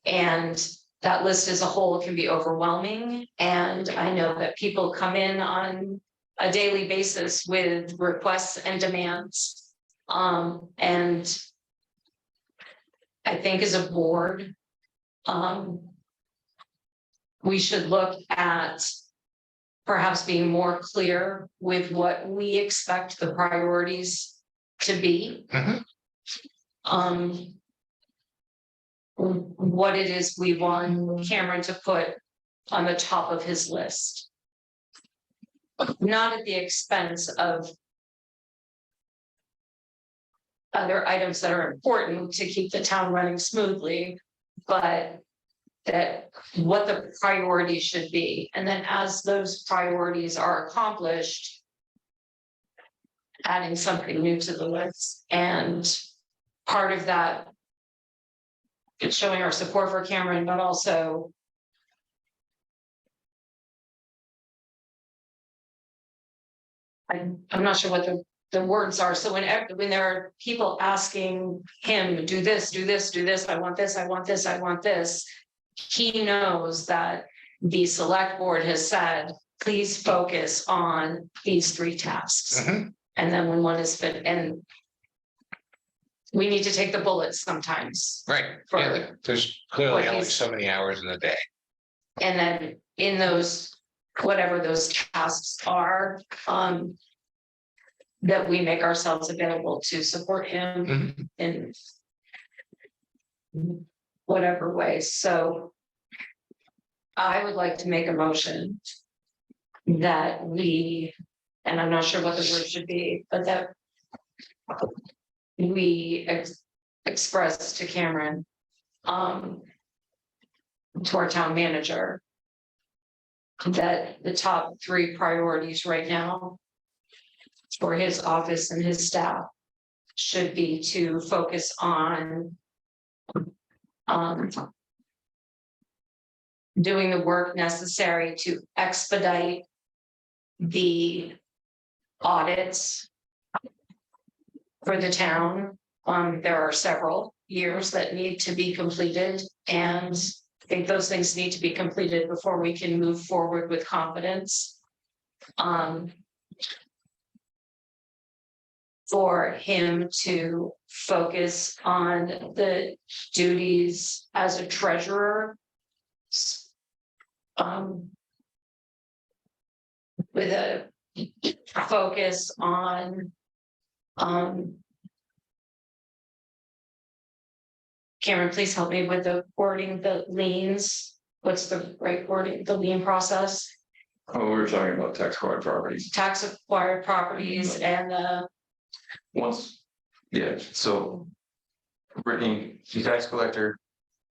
And that list as a whole can be overwhelming, and I know that people come in on a daily basis with requests and demands. And I think as a board, we should look at perhaps being more clear with what we expect the priorities to be. Mhm. What it is we want Cameron to put on the top of his list. Not at the expense of other items that are important to keep the town running smoothly, but that what the priorities should be. And then as those priorities are accomplished, adding something new to the list. And part of that is showing our support for Cameron, but also I'm not sure what the words are. So when there are people asking him, do this, do this, do this, I want this, I want this, I want this. He knows that the select board has said, please focus on these 3 tasks. Mhm. And then when one is fit, and we need to take the bullets sometimes. Right, For yeah, there's clearly what only he's- so many hours in the day. And then in those, whatever those tasks are, that we make ourselves available to support him Mhm. in whatever way. So I would like to make a motion that we, and I'm not sure what the word should be, but that we express to Cameron, to our town manager, that the top 3 priorities right now for his office and his staff should be to focus on doing the work necessary to expedite the audits for the town. There are several years that need to be completed, and I think those things need to be completed before we can move forward with confidence. For him to focus on the duties as a treasurer. With a focus on, Cameron, please help me with the wording, the liens. What's the right wording, the lien process, Oh, we were talking about tax acquired properties. tax acquired properties and Once, yeah, so. Brittany, the tax collector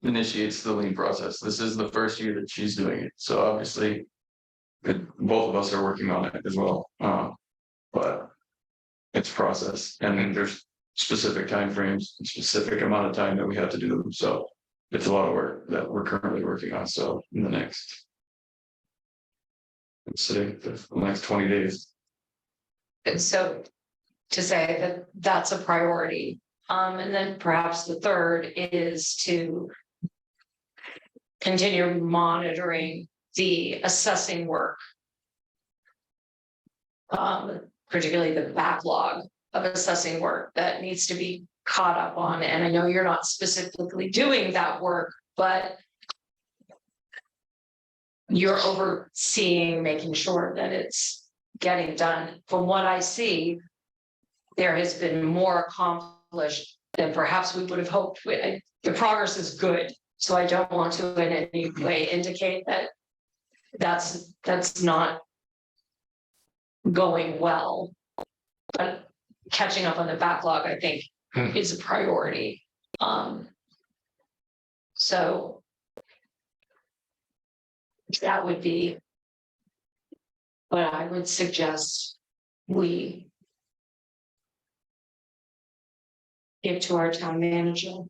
initiates the lien process. This is the first year that she's doing it, so obviously. Both of us are working on it as well, but. It's process, and then there's specific timeframes, specific amount of time that we have to do them, so. It's a lot of work that we're currently working on, so in the next. Let's say the next 20 days. and so to say that that's a priority. And then perhaps the third is to continue monitoring the assessing work. particularly the backlog of assessing work that needs to be caught up on. And I know you're not specifically doing that work, but you're overseeing, making sure that it's getting done. From what I see, there has been more accomplished than perhaps we would have hoped. The progress is good, so I don't want to in any way indicate that that's not going well. But catching up on the backlog, I think, is a priority. So that would be what I would suggest we give to our town manager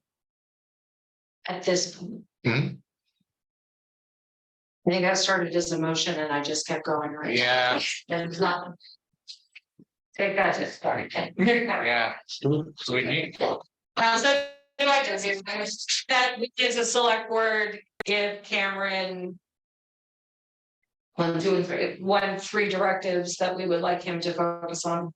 at this point. Mhm. I think I started as a motion and I just kept going, right? Yeah, And it's not. Take that to start. yeah. So we need, So like this, that we as a select board, give Cameron. 1, 2, and 3 directives that we would like him to focus on.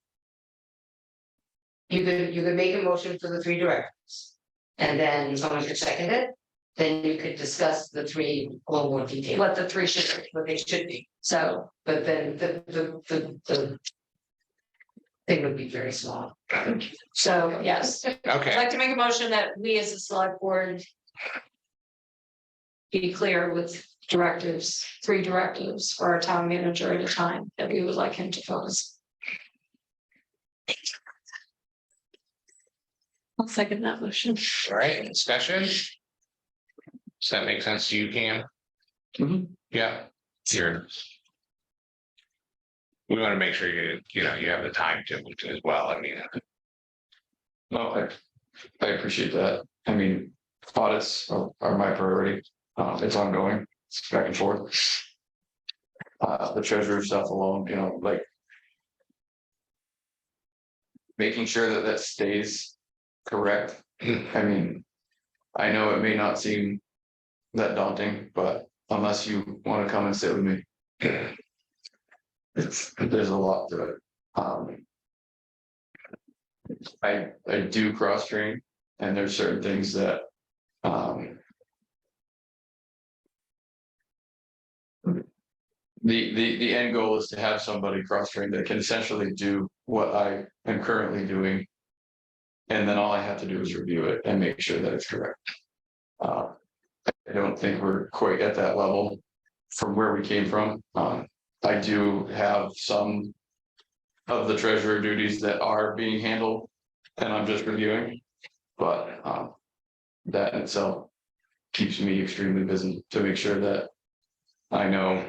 You could make a motion for the 3 directives. And then someone could second it, then you could discuss the 3 a little more detail, What the 3 should, what they should be, so. but then the. Thing would be very small. So, yes, I'd okay, like to make a motion that we as a select board. Be clear with directives, 3 directives for our town manager at a time that we would like him to focus. I'll second that motion. all right, discussion. Does that make sense to you, Cam? Mhm. Yeah, here. We want to make sure you know, you have the time to as well, I mean. No, I appreciate that. I mean, audits are my priority. It's ongoing, it's back and forth. The treasurer stuff alone, you know, like. Making sure that that stays correct. I mean, I know it may not seem that daunting, but unless you want to come and sit with me. There's a lot to it. I do cross train and there's certain things that. The end goal is to have somebody cross trained that can essentially do what I am currently doing. And then all I have to do is review it and make sure that it's correct. I don't think we're quite at that level from where we came from. I do have some of the treasurer duties that are being handled and I'm just reviewing. But that in itself keeps me extremely busy to make sure that I know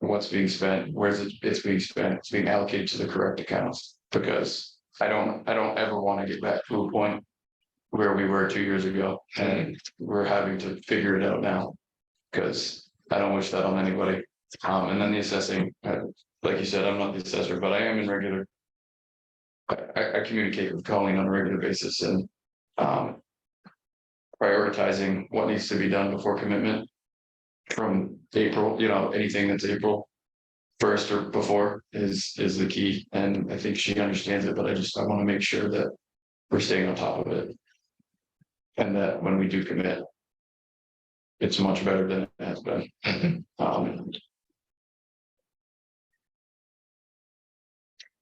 what's being spent, where's it's being spent, it's being allocated to the correct accounts. Because I don't ever want to get back to a point where we were 2 years ago and we're having to figure it out now. Because I don't wish that on anybody. And then the assessing, like you said, I'm not the assessor, but I am in regular. I communicate with Colleen on a regular basis and prioritizing what needs to be done before commitment. From April, you know, anything that's April 1st or before is the key, and I think she understands it. But I want to make sure that we're staying on top of it, and that when we do commit, it's much better than it has been.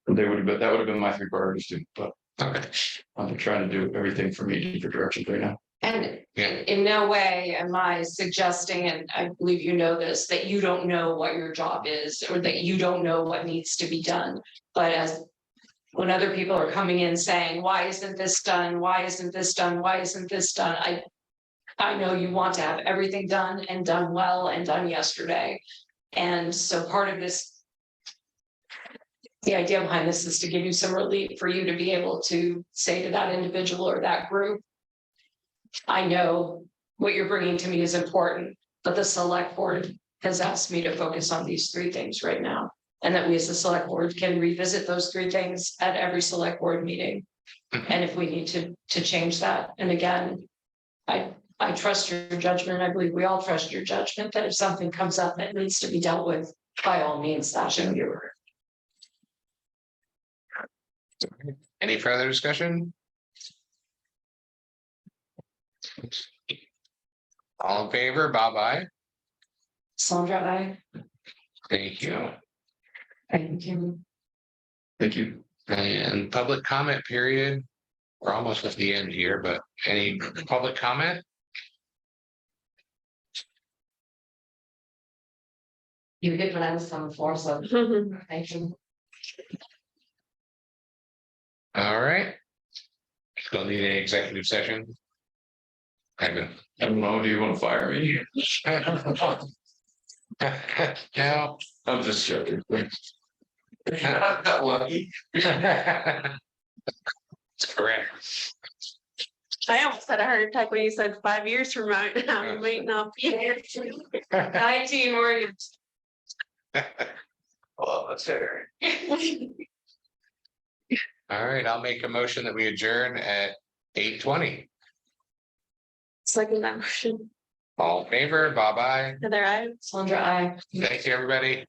That would have been my 3 priorities too, but Okay, I'm trying to do everything from each different directions right now. And Yeah. in no way am I suggesting, and I believe you know this, that you don't know what your job is, or that you don't know what needs to be done. But as when other people are coming in saying, why isn't this done? Why isn't this done? Why isn't this done? I know you want to have everything done and done well and done yesterday. And so part of this. The idea behind this is to give you some relief for you to be able to say to that individual or that group. I know what you're bringing to me is important, but the select board has asked me to focus on these 3 things right now. And that we as a select board can revisit those 3 things at every select board meeting. And if we need to change that, and again, I trust your judgment. I believe we all trust your judgment that if something comes up that needs to be dealt with, by all means, that should be heard. Any further discussion? All in favor, Bob, aye. Sandra, I. Thank you. Thank you. Thank you. And public comment period. We're almost at the end here, but any public comment? You hit when I was on the floor, so thank you. All right. Don't need any executive session. Ivan. I don't know, do you want to fire me? No. I'm just joking. Not lucky. That's correct. I almost had a heart attack when you said 5 years from now, we might not be. 19 more. Well, that's fair. All right, I'll make a motion that we adjourn at 8:20. Second that motion. All in favor, bye bye. Heather, I. Sandra, I. Thank you, everybody.